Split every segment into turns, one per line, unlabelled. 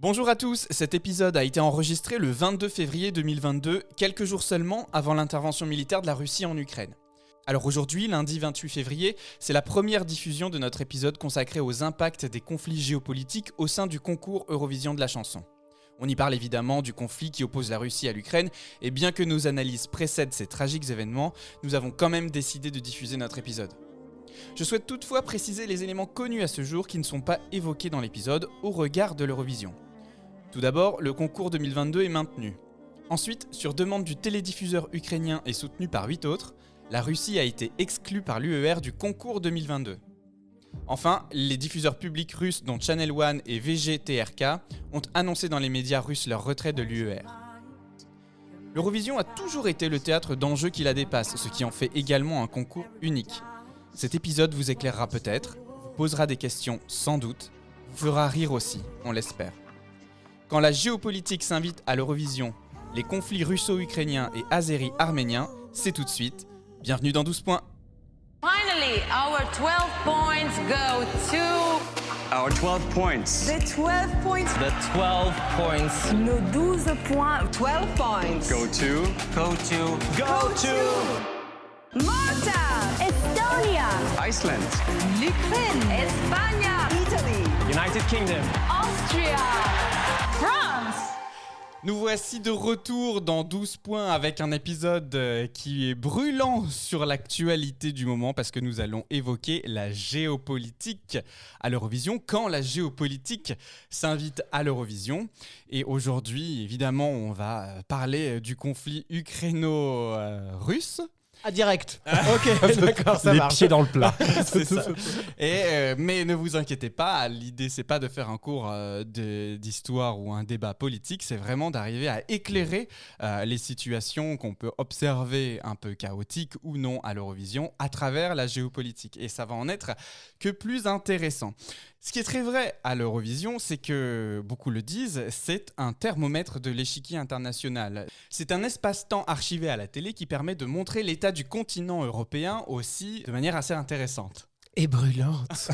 Bonjour à tous, cet épisode a été enregistré le 22 février 2022, quelques jours seulement avant l'intervention militaire de la Russie en Ukraine. Alors aujourd'hui, lundi 28 février, c'est la première diffusion de notre épisode consacré aux impacts des conflits géopolitiques au sein du concours Eurovision de la chanson. On y parle évidemment du conflit qui oppose la Russie à l'Ukraine, et bien que nos analyses précèdent ces tragiques événements, nous avons quand même décidé de diffuser notre épisode. Je souhaite toutefois préciser les éléments connus à ce jour qui ne sont pas évoqués dans l'épisode au regard de l'Eurovision. Tout d'abord, le concours 2022 est maintenu. Ensuite, sur demande du télédiffuseur ukrainien et soutenu par 8 autres, la Russie a été exclue par l'UER du concours 2022. Enfin, les diffuseurs publics russes dont Channel One et VGTRK ont annoncé dans les médias russes leur retrait de l'UER. L'Eurovision a toujours été le théâtre d'enjeux qui la dépassent, ce qui en fait également un concours unique. Cet épisode vous éclairera peut-être, vous posera des questions sans doute, vous fera rire aussi, on l'espère. Quand la géopolitique s'invite à l'Eurovision, les conflits russo-ukrainiens et azéri-arméniens, c'est tout de suite. Bienvenue dans 12 points.
Finally, our 12 points go to...
Our 12 points.
The 12 points.
The 12 points.
Nos 12 points.
12 points.
Go to.
Go to.
Malta. Estonia.
Iceland.
L'Ukraine. Espagne.
Italy.
United Kingdom.
Austria. France.
Nous voici de retour dans 12 points avec un épisode qui est brûlant sur l'actualité du moment parce que nous allons évoquer la géopolitique à l'Eurovision, quand la géopolitique s'invite à l'Eurovision. Et aujourd'hui, évidemment, on va parler du conflit ukraino-russe.
Ah, direct. Ok, d'accord, ça
les
marche.
pieds dans le plat.
C'est ça. Et, mais ne vous inquiétez pas, l'idée c'est pas de faire un cours d'histoire ou un débat politique, c'est vraiment d'arriver à éclairer les situations qu'on peut observer un peu chaotiques ou non à l'Eurovision à travers la géopolitique. Et ça va en être que plus intéressant. Ce qui est très vrai à l'Eurovision, c'est que, beaucoup le disent, c'est un thermomètre de l'échiquier international. C'est un espace-temps archivé à la télé qui permet de montrer l'état du continent européen aussi de manière assez intéressante.
Et brûlante.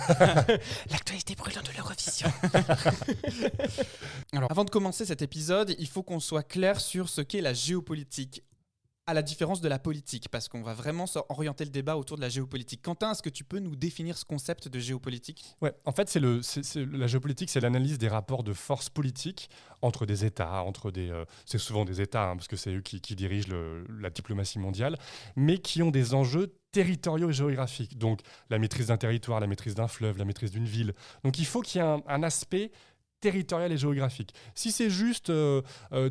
L'actualité brûlante de l'Eurovision.
Alors, avant de commencer cet épisode, il faut qu'on soit clair sur ce qu'est la géopolitique, à la différence de la politique, parce qu'on va vraiment orienter le débat autour de la géopolitique. Quentin, est-ce que tu peux nous définir ce concept de géopolitique ?
Ouais, en fait, la géopolitique, c'est l'analyse des rapports de force politique entre des États, c'est souvent des États, parce que c'est eux qui dirigent la diplomatie mondiale, mais qui ont des enjeux territoriaux et géographiques. Donc, la maîtrise d'un territoire, la maîtrise d'un fleuve, la maîtrise d'une ville. Donc, il faut qu'il y ait un aspect territorial et géographique. Si c'est juste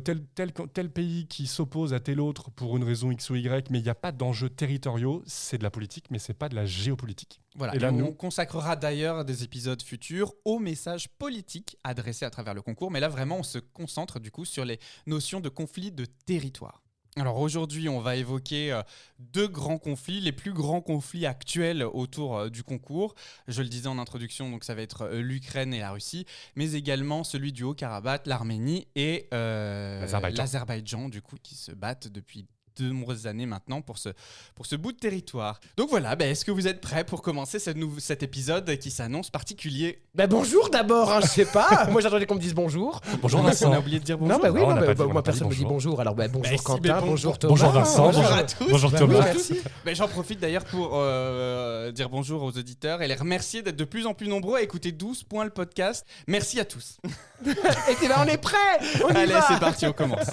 tel pays qui s'oppose à tel autre pour une raison X ou Y, mais il n'y a pas d'enjeux territoriaux, c'est de la politique, mais c'est pas de la géopolitique.
Voilà,
et là,
on consacrera d'ailleurs des épisodes futurs aux messages politiques adressés à travers le concours, mais là vraiment on se concentre du coup sur les notions de conflit de territoire. Alors aujourd'hui, on va évoquer deux grands conflits, les plus grands conflits actuels autour du concours. Je le disais en introduction, donc ça va être l'Ukraine et la Russie, mais également celui du Haut-Karabakh, l'Arménie et l'Azerbaïdjan, du coup, qui se battent depuis de nombreuses années maintenant pour ce bout de territoire. Donc voilà, est-ce que vous êtes prêts pour commencer cet épisode qui s'annonce particulier ?
Bonjour d'abord, je sais pas. Moi j'attendais qu'on me dise bonjour.
Bonjour
On
Vincent.
a oublié de dire bonjour.
Non, oui,
Non, on n'a pas dit- on
moi
n'a pas
personne
dit
me dit bonjour. Alors bonjour
si,
Quentin,
mais
bonjour Thomas.
Bonjour Vincent,
Bonjour à tous.
bonjour
Oui,
Thomas.
merci.
J'en profite d'ailleurs pour dire bonjour aux auditeurs et les remercier d'être de plus en plus nombreux à écouter 12 points le podcast. Merci à tous.
Et puis on est prêts. On y
Allez,
va.
c'est parti, on commence.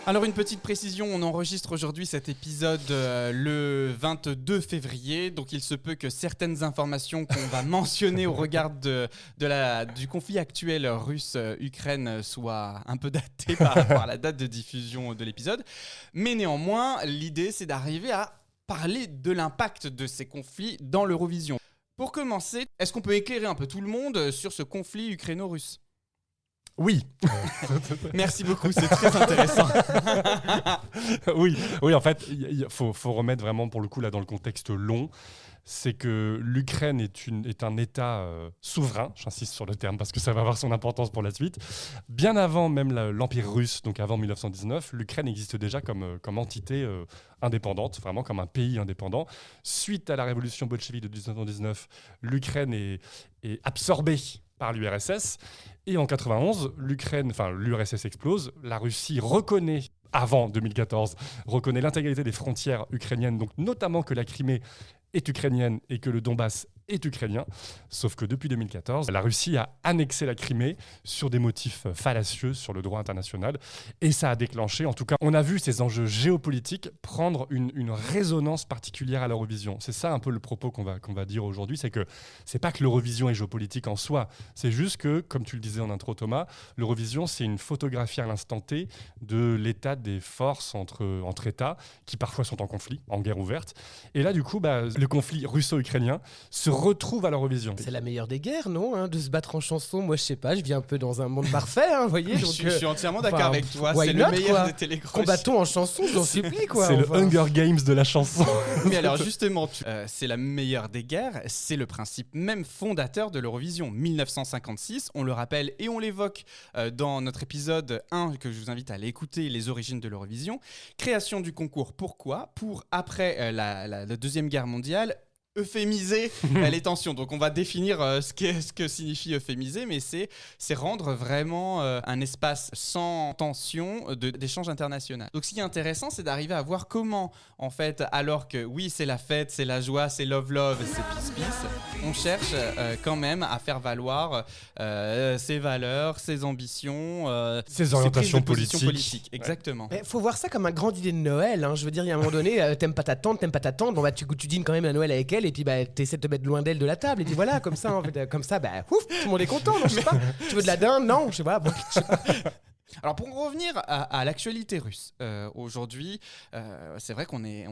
Alors une petite précision, on enregistre aujourd'hui cet épisode le 22 février, donc il se peut que certaines informations qu'on va mentionner au regard du conflit actuel russe-Ukraine soient un peu datées par rapport à la date de diffusion de l'épisode. Mais néanmoins, l'idée c'est d'arriver à parler de l'impact de ces conflits dans l'Eurovision. Pour commencer, est-ce qu'on peut éclairer un peu tout le monde sur ce conflit ukraino-russe ?
Oui.
Merci beaucoup, c'est très intéressant.
Oui, en fait, il faut remettre vraiment pour le coup là dans le contexte long. C'est que l'Ukraine est un État souverain, j'insiste sur le terme parce que ça va avoir son importance pour la suite. Bien avant même l'Empire russe, donc avant 1919, l'Ukraine existe déjà comme entité indépendante, vraiment comme un pays indépendant. Suite à la révolution bolchevique de 1919, l'Ukraine est absorbée par l'URSS. Et en 91, l'URSS explose, la Russie reconnaît, avant 2014, reconnaît l'intégralité des frontières ukrainiennes, donc notamment que la Crimée est ukrainienne et que le Donbass est ukrainien. Sauf que depuis 2014, la Russie a annexé la Crimée sur des motifs fallacieux sur le droit international. Et ça a déclenché, en tout cas, on a vu ces enjeux géopolitiques prendre une résonance particulière à l'Eurovision. C'est ça un peu le propos qu'on va dire aujourd'hui, c'est que c'est pas que l'Eurovision est géopolitique en soi, c'est juste que, comme tu le disais en intro Thomas, l'Eurovision c'est une photographie à l'instant T de l'état des forces entre États qui parfois sont en conflit, en guerre ouverte. Et là du coup, le conflit russo-ukrainien se retrouve à l'Eurovision.
C'est la meilleure des guerres, non hein, de se battre en chanson. Moi, je sais pas, je vis un peu dans un monde parfait, vous voyez. Donc,
je suis entièrement d'accord avec toi.
C'est
le meilleur des télécrochets.
Combattons en chanson, je vous en supplie, quoi.
C'est le Hunger Games de la chanson.
Mais alors justement, c'est la meilleure des guerres. C'est le principe même fondateur de l'Eurovision. 1956, on le rappelle et on l'évoque dans notre épisode 1 que je vous invite à aller écouter, les origines de l'Eurovision. Création du concours. Pourquoi ? Pour après la Deuxième Guerre mondiale, euphémiser les tensions. Donc on va définir ce que signifie euphémiser, mais c'est rendre vraiment un espace sans tension d'échange international. Donc ce qui est intéressant, c'est d'arriver à voir comment, en fait, alors que oui, c'est la fête, c'est la joie, c'est love, c'est peace, on cherche quand même à faire valoir ses valeurs, ses ambitions,
ses orientations
politiques. Exactement.
Il faut voir ça comme un grand dîner de Noël. Hein. Je veux dire, il y a un moment donné, t'aimes pas ta tante, bon, tu dînes quand même à Noël avec elle, et puis t'essaies de te mettre loin d'elle de la table, et puis voilà, comme ça, ouf, tout le monde est content, non, je sais pas. Tu veux de la dinde? Non, je sais pas. Bon, je sais pas.
Alors pour revenir à l'actualité russe, aujourd'hui, c'est vrai qu'on est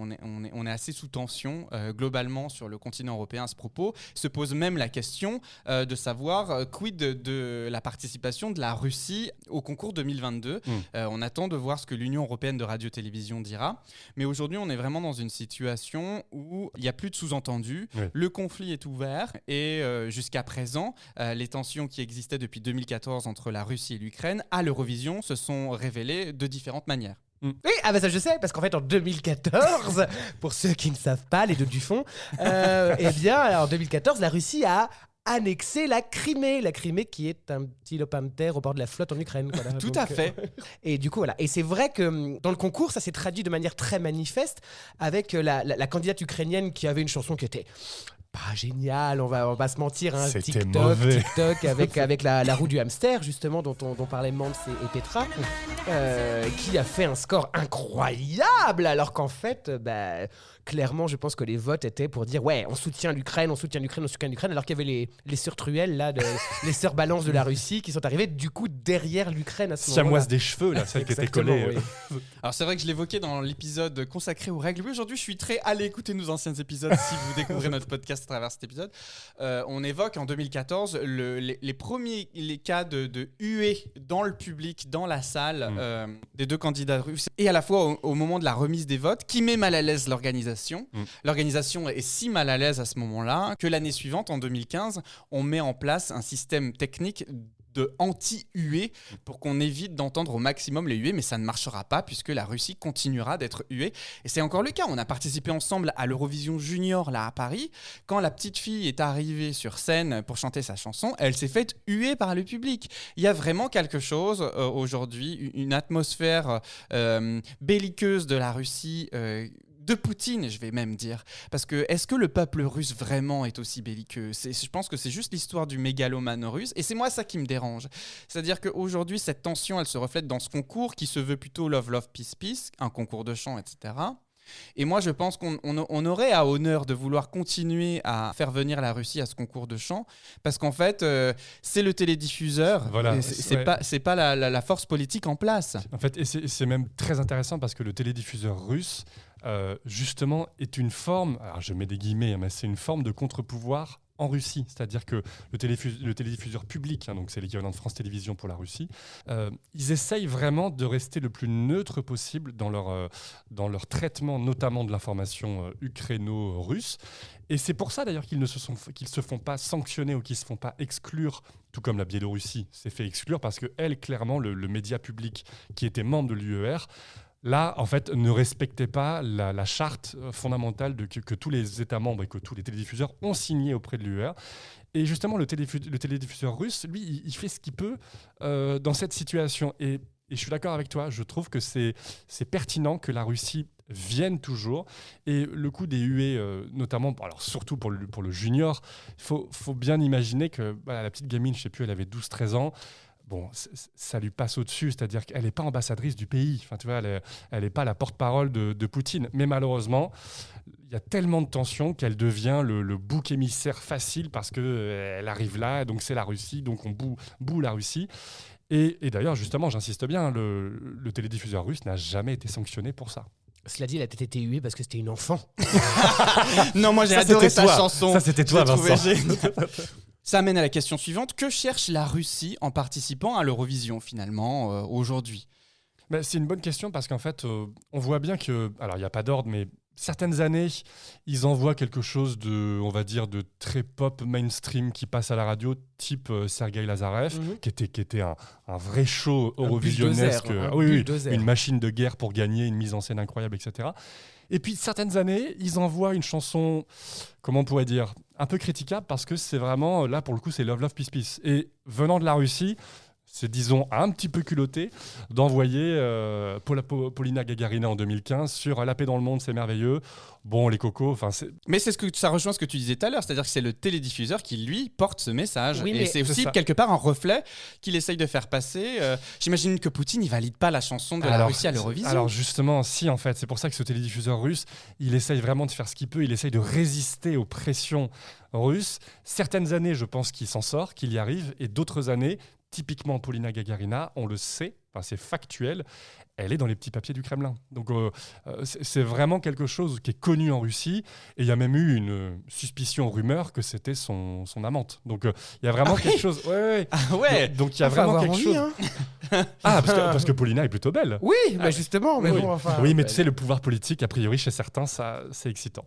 assez sous tension globalement sur le continent européen à ce propos. Se pose même la question de savoir quid de la participation de la Russie au concours 2022. On attend de voir ce que l'Union européenne de radio-télévision dira. Mais aujourd'hui, on est vraiment dans une situation où il n'y a plus de sous-entendus. Oui. Le conflit est ouvert et jusqu'à présent, les tensions qui existaient depuis 2014 entre la Russie et l'Ukraine à l'Eurovision se sont révélées de différentes manières.
Oui, ça je sais, parce qu'en fait en 2014, pour ceux qui ne savent pas, les deux du fond, en 2014, la Russie a annexé la Crimée qui est un petit lopin de terre au bord de la flotte en Ukraine. Voilà.
Tout à fait.
Et du coup, voilà. Et c'est vrai que dans le concours, ça s'est traduit de manière très manifeste avec la candidate ukrainienne qui avait une chanson qui était pas génial, on va se mentir, hein, TikTok avec la roue du hamster justement dont parlaient Mans et Petra, qui a fait un score incroyable, alors qu'en fait, clairement, je pense que les votes étaient pour dire ouais, on soutient l'Ukraine, alors qu'il y avait les sœurs truelles là, les sœurs balances de la Russie qui sont arrivées du coup derrière l'Ukraine à ce moment-là.
Siamoise des cheveux là, celle qui était collée.
Oui. Alors c'est vrai que je l'évoquais dans l'épisode consacré aux règles. Aujourd'hui, je suis très allé écouter nos anciens épisodes si vous découvrez notre podcast à travers cet épisode. On évoque en 2014 les premiers cas de huée dans le public, dans la salle des deux candidats russes, et à la fois au moment de la remise des votes, qui met mal à l'aise l'organisation. L'organisation est si mal à l'aise à ce moment-là que l'année suivante, en 2015, on met en place un système technique de anti-huée pour qu'on évite d'entendre au maximum les huées, mais ça ne marchera pas puisque la Russie continuera d'être huée. Et c'est encore le cas. On a participé ensemble à l'Eurovision Junior là à Paris. Quand la petite fille est arrivée sur scène pour chanter sa chanson, elle s'est faite huer par le public. Il y a vraiment quelque chose aujourd'hui, une atmosphère belliqueuse de la Russie, de Poutine, je vais même dire. Parce que, est-ce que le peuple russe vraiment est aussi belliqueux ? Je pense que c'est juste l'histoire du mégalomane russe. Et c'est moi ça qui me dérange. C'est-à-dire qu'aujourd'hui, cette tension, elle se reflète dans ce concours qui se veut plutôt Love, Peace, Peace, un concours de chant, etc. Et moi, je pense qu'on aurait à honneur de vouloir continuer à faire venir la Russie à ce concours de chant, parce qu'en fait, c'est le télédiffuseur, voilà, c'est pas la force politique en place.
En fait, et c'est même très intéressant parce que le télédiffuseur russe, justement, est une forme, alors je mets des guillemets, mais c'est une forme de contre-pouvoir en Russie, c'est-à-dire que le télédiffuseur public, donc c'est l'équivalent de France Télévisions pour la Russie, ils essayent vraiment de rester le plus neutre possible dans leur traitement, notamment de l'information ukraino-russe. Et c'est pour ça d'ailleurs qu'ils se font pas sanctionner ou qu'ils se font pas exclure, tout comme la Biélorussie s'est fait exclure, parce que elle, clairement, le média public qui était membre de l'UER, là, en fait, ne respectait pas la charte fondamentale que tous les États membres et que tous les télédiffuseurs ont signé auprès de l'UER. Et justement, le télédiffuseur russe, lui, il fait ce qu'il peut dans cette situation. Et je suis d'accord avec toi, je trouve que c'est pertinent que la Russie vienne toujours. Et le coup des huées, notamment, alors surtout pour le junior, il faut bien imaginer que la petite gamine, je ne sais plus, elle avait 12-13 ans, bon, ça lui passe au-dessus, c'est-à-dire qu'elle n'est pas ambassadrice du pays. Enfin, tu vois, elle n'est pas la porte-parole de Poutine. Mais malheureusement, il y a tellement de tensions qu'elle devient le bouc émissaire facile parce qu'elle arrive là, donc c'est la Russie, donc on boue la Russie. Et d'ailleurs, justement, j'insiste bien, le télédiffuseur russe n'a jamais été sanctionné pour ça.
Cela dit, elle a peut-être été huée parce que c'était une enfant.
Non, moi j'ai adoré sa chanson.
Ça, c'était toi, Vincent.
Ça amène à la question suivante. Que cherche la Russie en participant à l'Eurovision, finalement, aujourd'hui ?
C'est une bonne question parce qu'en fait, on voit bien que... Alors, il n'y a pas d'ordre, mais certaines années, ils envoient quelque chose on va dire, de très pop mainstream qui passe à la radio, type Sergueï Lazarev, qui était un vrai show eurovisionnesque. Une machine de guerre pour gagner, une mise en scène incroyable, etc. Et puis, certaines années, ils envoient une chanson, comment on pourrait dire, un peu critiquable parce que c'est vraiment, là, pour le coup, c'est Love, Love, Peace, Peace. Et venant de la Russie, c'est, disons, un petit peu culotté d'envoyer Polina Gagarina en 2015 sur La paix dans le monde, c'est merveilleux. Bon, les cocos, enfin...
Mais ça rejoint ce que tu disais tout à l'heure, c'est-à-dire que c'est le télédiffuseur qui, lui, porte ce message.
Oui,
et c'est aussi, quelque part, un reflet qu'il essaye de faire passer. J'imagine que Poutine, il valide pas la chanson de la Russie à l'Eurovision.
Alors justement, si, en fait. C'est pour ça que ce télédiffuseur russe, il essaye vraiment de faire ce qu'il peut. Il essaye de résister aux pressions russes. Certaines années, je pense qu'il s'en sort, qu'il y arrive. Et d'autres années... Typiquement, Polina Gagarina, on le sait, c'est factuel, elle est dans les petits papiers du Kremlin. Donc c'est vraiment quelque chose qui est connu en Russie. Et il y a même eu une suspicion, rumeur, que c'était son amante. Donc il y a vraiment quelque chose... Ouais.
Ah ouais.
Donc il y a vraiment quelque chose... Hein. Parce que Polina est plutôt belle.
Oui, justement. Mais
oui.
Bon, enfin,
oui, mais tu sais, le pouvoir politique, a priori, chez certains, ça, c'est excitant.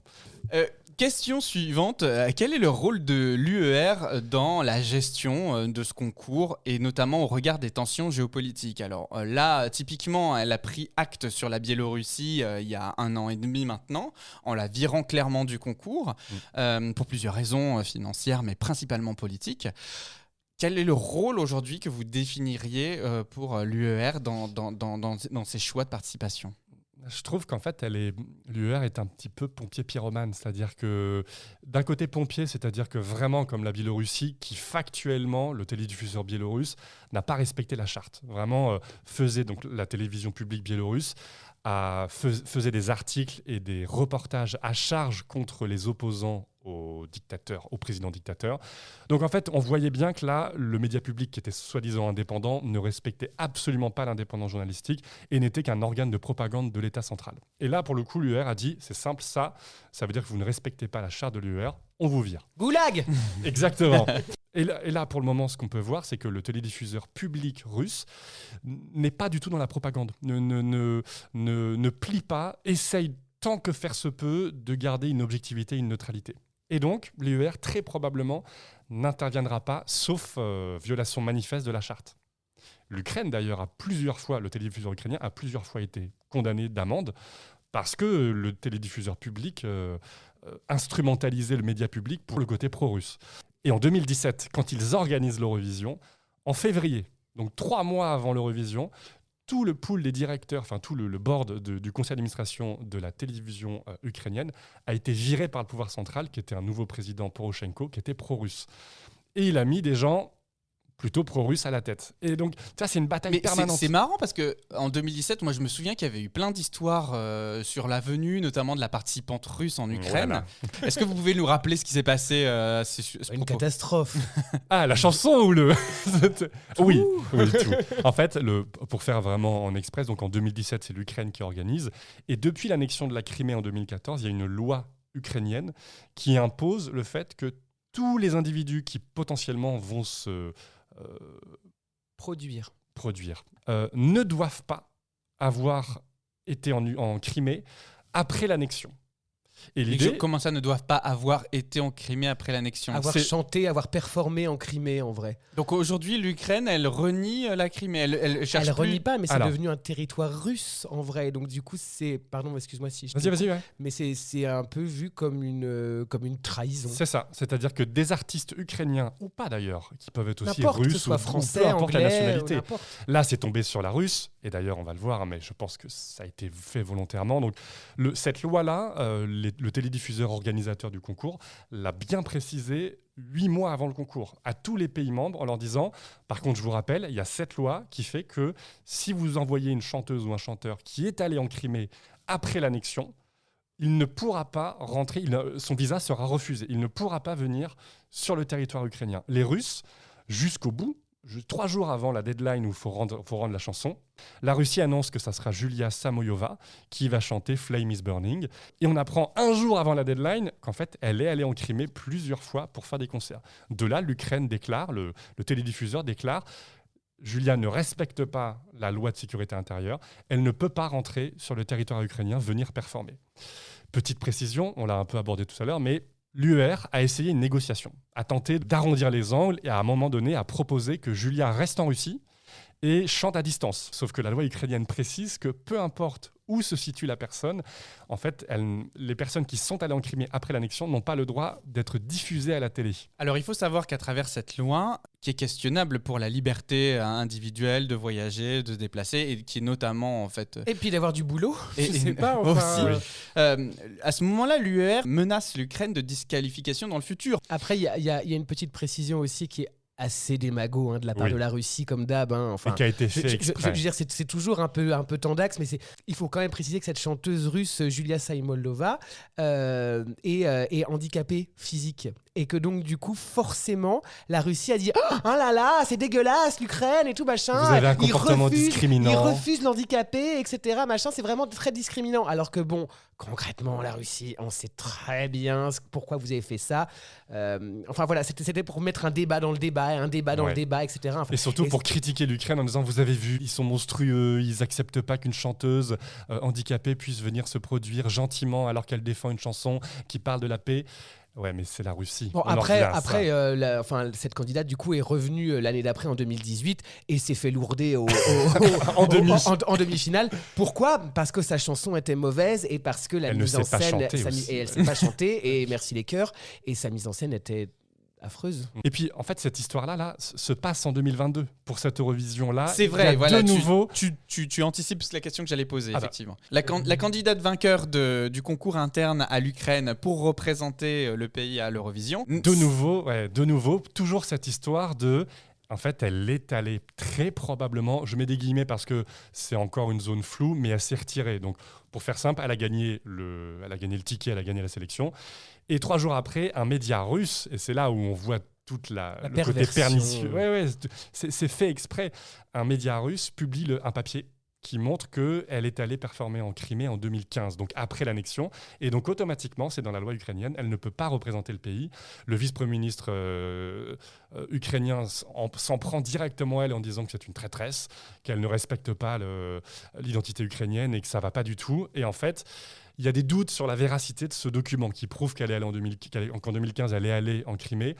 Question suivante, quel est le rôle de l'UER dans la gestion de ce concours et notamment au regard des tensions géopolitiques ? Alors là, typiquement, elle a pris acte sur la Biélorussie il y a 1 an et demi maintenant, en la virant clairement du concours, pour plusieurs raisons financières, mais principalement politiques. Quel est le rôle aujourd'hui que vous définiriez pour l'UER dans ses choix de participation ?
Je trouve qu'en fait, l'UER est un petit peu pompier pyromane, c'est-à-dire que d'un côté pompier, c'est-à-dire que vraiment comme la Biélorussie, qui factuellement, le télédiffuseur biélorusse, n'a pas respecté la charte. Vraiment faisait, donc la télévision publique biélorusse, faisait des articles et des reportages à charge contre les opposants au président dictateur. Donc en fait, on voyait bien que là, le média public qui était soi-disant indépendant ne respectait absolument pas l'indépendance journalistique et n'était qu'un organe de propagande de l'État central. Et là, pour le coup, l'UER a dit, c'est simple, ça veut dire que vous ne respectez pas la charte de l'UER, on vous vire.
Goulag.
Exactement. Et là, pour le moment, ce qu'on peut voir, c'est que le télédiffuseur public russe n'est pas du tout dans la propagande, ne plie pas, essaye tant que faire se peut de garder une objectivité, une neutralité. Et donc, l'UER, très probablement, n'interviendra pas, sauf violation manifeste de la charte. L'Ukraine, d'ailleurs, le télédiffuseur ukrainien a plusieurs fois été condamné d'amende parce que le télédiffuseur public instrumentalisait le média public pour le côté pro-russe. Et en 2017, quand ils organisent l'Eurovision, en février, donc 3 mois avant l'Eurovision, tout le pool des directeurs, enfin tout le board du conseil d'administration de la télévision ukrainienne a été viré par le pouvoir central, qui était un nouveau président Poroshenko, qui était pro-russe. Et il a mis des gens plutôt pro-russe à la tête. Et donc, ça, c'est une bataille permanente.
C'est marrant parce qu'en 2017, moi, je me souviens qu'il y avait eu plein d'histoires sur la venue, notamment de la participante russe en Ukraine. Voilà. Est-ce que vous pouvez nous rappeler ce qui s'est passé
Une catastrophe.
Ah, la chanson ou le... Oui, tout. En fait, pour faire vraiment en express, donc en 2017, c'est l'Ukraine qui organise. Et depuis l'annexion de la Crimée en 2014, il y a une loi ukrainienne qui impose le fait que tous les individus qui potentiellement vont se
Produire.
produire ne doivent pas avoir été en Crimée après l'annexion. Et
Les
l'idée,
gens, comment ça, ne doivent pas avoir été en Crimée après l'annexion?
Avoir chanté, avoir performé en Crimée, en vrai.
Donc aujourd'hui, l'Ukraine, elle renie la Crimée. Elle cherche
Elle
plus...
renie pas, mais c'est
Alors.
devenu un territoire russe, en vrai. Donc du coup, c'est... Pardon, excuse-moi si je te
Vas-y, ouais.
mais c'est un peu vu comme une trahison.
C'est ça. C'est-à-dire que des artistes ukrainiens, ou pas d'ailleurs, qui peuvent être aussi
N'importe, que ce
russes
soit
ou
français,
peu importe
anglais,
la nationalité.
n'importe.
Là, c'est tombé sur la russe, et d'ailleurs, on va le voir, mais je pense que ça a été fait volontairement. Donc, cette loi-là, le télédiffuseur organisateur du concours l'a bien précisé 8 mois avant le concours à tous les pays membres en leur disant, par contre, je vous rappelle, il y a cette loi qui fait que si vous envoyez une chanteuse ou un chanteur qui est allé en Crimée après l'annexion, il ne pourra pas rentrer, son visa sera refusé. Il ne pourra pas venir sur le territoire ukrainien. Les Russes, jusqu'au bout, 3 jours avant la deadline où il faut rendre la chanson, la Russie annonce que ça sera Julia Samoyova qui va chanter Flame is Burning. Et on apprend 1 jour avant la deadline qu'en fait, elle est allée en Crimée plusieurs fois pour faire des concerts. De là, l'Ukraine déclare, le télédiffuseur déclare, Julia ne respecte pas la loi de sécurité intérieure, elle ne peut pas rentrer sur le territoire ukrainien, venir performer. Petite précision, on l'a un peu abordé tout à l'heure, mais l'UER a essayé une négociation, a tenté d'arrondir les angles et à un moment donné a proposé que Julia reste en Russie et chante à distance. Sauf que la loi ukrainienne précise que peu importe où se situe la personne, en fait, les personnes qui sont allées en Crimée après l'annexion n'ont pas le droit d'être diffusées à la télé.
Alors il faut savoir qu'à travers cette loi, qui est questionnable pour la liberté individuelle de voyager, de se déplacer, et qui est notamment en fait...
Et puis d'avoir du boulot,
Et-
je sais
et-
pas. Enfin,
aussi. À ce moment-là, l'UER menace l'Ukraine de disqualification dans le futur.
Après, il y a une petite précision aussi qui est assez démago de la part
Oui.
de la Russie, comme d'hab. Enfin,
Et qui a été fait
je
exprès.
veux dire, c'est toujours un peu tendax, mais il faut quand même préciser que cette chanteuse russe, Julia Samoylova, est handicapée physique. Et que donc, du coup, forcément, la Russie a dit « Oh là là, c'est dégueulasse, l'Ukraine et tout, machin.
Vous avez un
Ils
comportement
refusent-
discriminant.
Ils refusent l'handicapé, etc. Machin, c'est vraiment très discriminant. » Alors que bon, concrètement, la Russie, on sait très bien pourquoi vous avez fait ça. Enfin voilà, c'était pour mettre un débat dans le débat, un débat dans
Ouais.
le débat, etc. Enfin,
Et surtout
et
pour critiquer l'Ukraine en disant vous avez vu, ils sont monstrueux, ils acceptent pas qu'une chanteuse handicapée puisse venir se produire gentiment alors qu'elle défend une chanson qui parle de la paix. Ouais, mais c'est la Russie.
Bon,
On en
après,
revient à ça.
cette candidate, du coup, est revenue l'année d'après, en 2018, et s'est fait lourder
En demi.
en demi-finale. Pourquoi ? Parce que sa chanson était mauvaise, et parce que la
Elle ne
mise en
sait pas
scène...
chanter
sa
aussi.
et elle ne sait pas chanter, et merci les chœurs, et sa mise en scène était affreuse.
Et puis, en fait, cette histoire-là se passe en 2022. Pour cette Eurovision-là,
C'est
il y
vrai,
a
voilà,
de nouveau...
tu anticipes la question que j'allais poser,
Ah bah.
effectivement. La candidate vainqueur du concours interne à l'Ukraine pour représenter le pays à l'Eurovision.
De nouveau, toujours cette histoire de... En fait, elle est allée très probablement, je mets des guillemets parce que c'est encore une zone floue, mais elle s'est retirée. Donc, pour faire simple, elle a gagné le ticket, elle a gagné la sélection. Et 3 jours après, un média russe, et c'est là où on voit toute le côté
perversion.
pernicieux. Ouais, c'est fait exprès. Un média russe publie un papier qui montre qu'elle est allée performer en Crimée en 2015, donc après l'annexion. Et donc automatiquement, c'est dans la loi ukrainienne, elle ne peut pas représenter le pays. Le vice-premier ministre ukrainien s'en prend directement à elle en disant que c'est une traîtresse, qu'elle ne respecte pas l'identité ukrainienne et que ça ne va pas du tout. Et en fait, il y a des doutes sur la véracité de ce document qui prouve qu'en 2015, elle est allée en Crimée.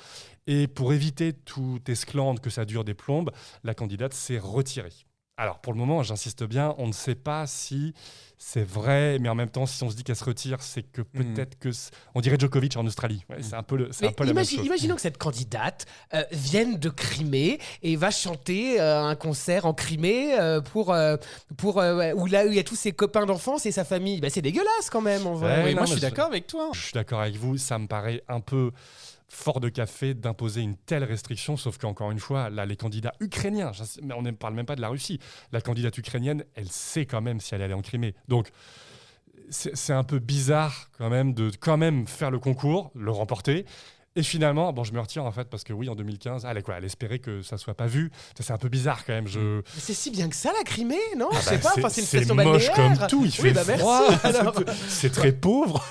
Et pour éviter tout esclandre, que ça dure des plombes, la candidate s'est retirée. Alors, pour le moment, j'insiste bien, on ne sait pas si c'est vrai, mais en même temps, si on se dit qu'elle se retire, c'est que peut-être que... On dirait Djokovic en Australie. Ouais, c'est un peu la même chose.
Imaginons que cette candidate vienne de Crimée et va chanter un concert en Crimée où il y a tous ses copains d'enfance et sa famille. C'est dégueulasse quand même, en vrai.
Ouais,
Oui,
non,
moi je
mais
suis d'accord avec toi.
Je suis d'accord avec vous, ça me paraît un peu fort de café d'imposer une telle restriction, sauf qu'encore une fois, là, les candidats ukrainiens, mais on ne parle même pas de la Russie, la candidate ukrainienne, elle sait quand même si elle allait en Crimée. Donc, c'est un peu bizarre quand même de faire le concours, le remporter, Et finalement, je me retire en fait parce que oui, en 2015, elle espérait que ça soit pas vu. Ça, c'est un peu bizarre quand même.
Mais c'est si bien que ça la Crimée, non? Je
Ah
sais pas, enfin, c'est une station
moche
balnéaire.
comme tout, il fait
merci.
froid,
Alors.
c'est très pauvre.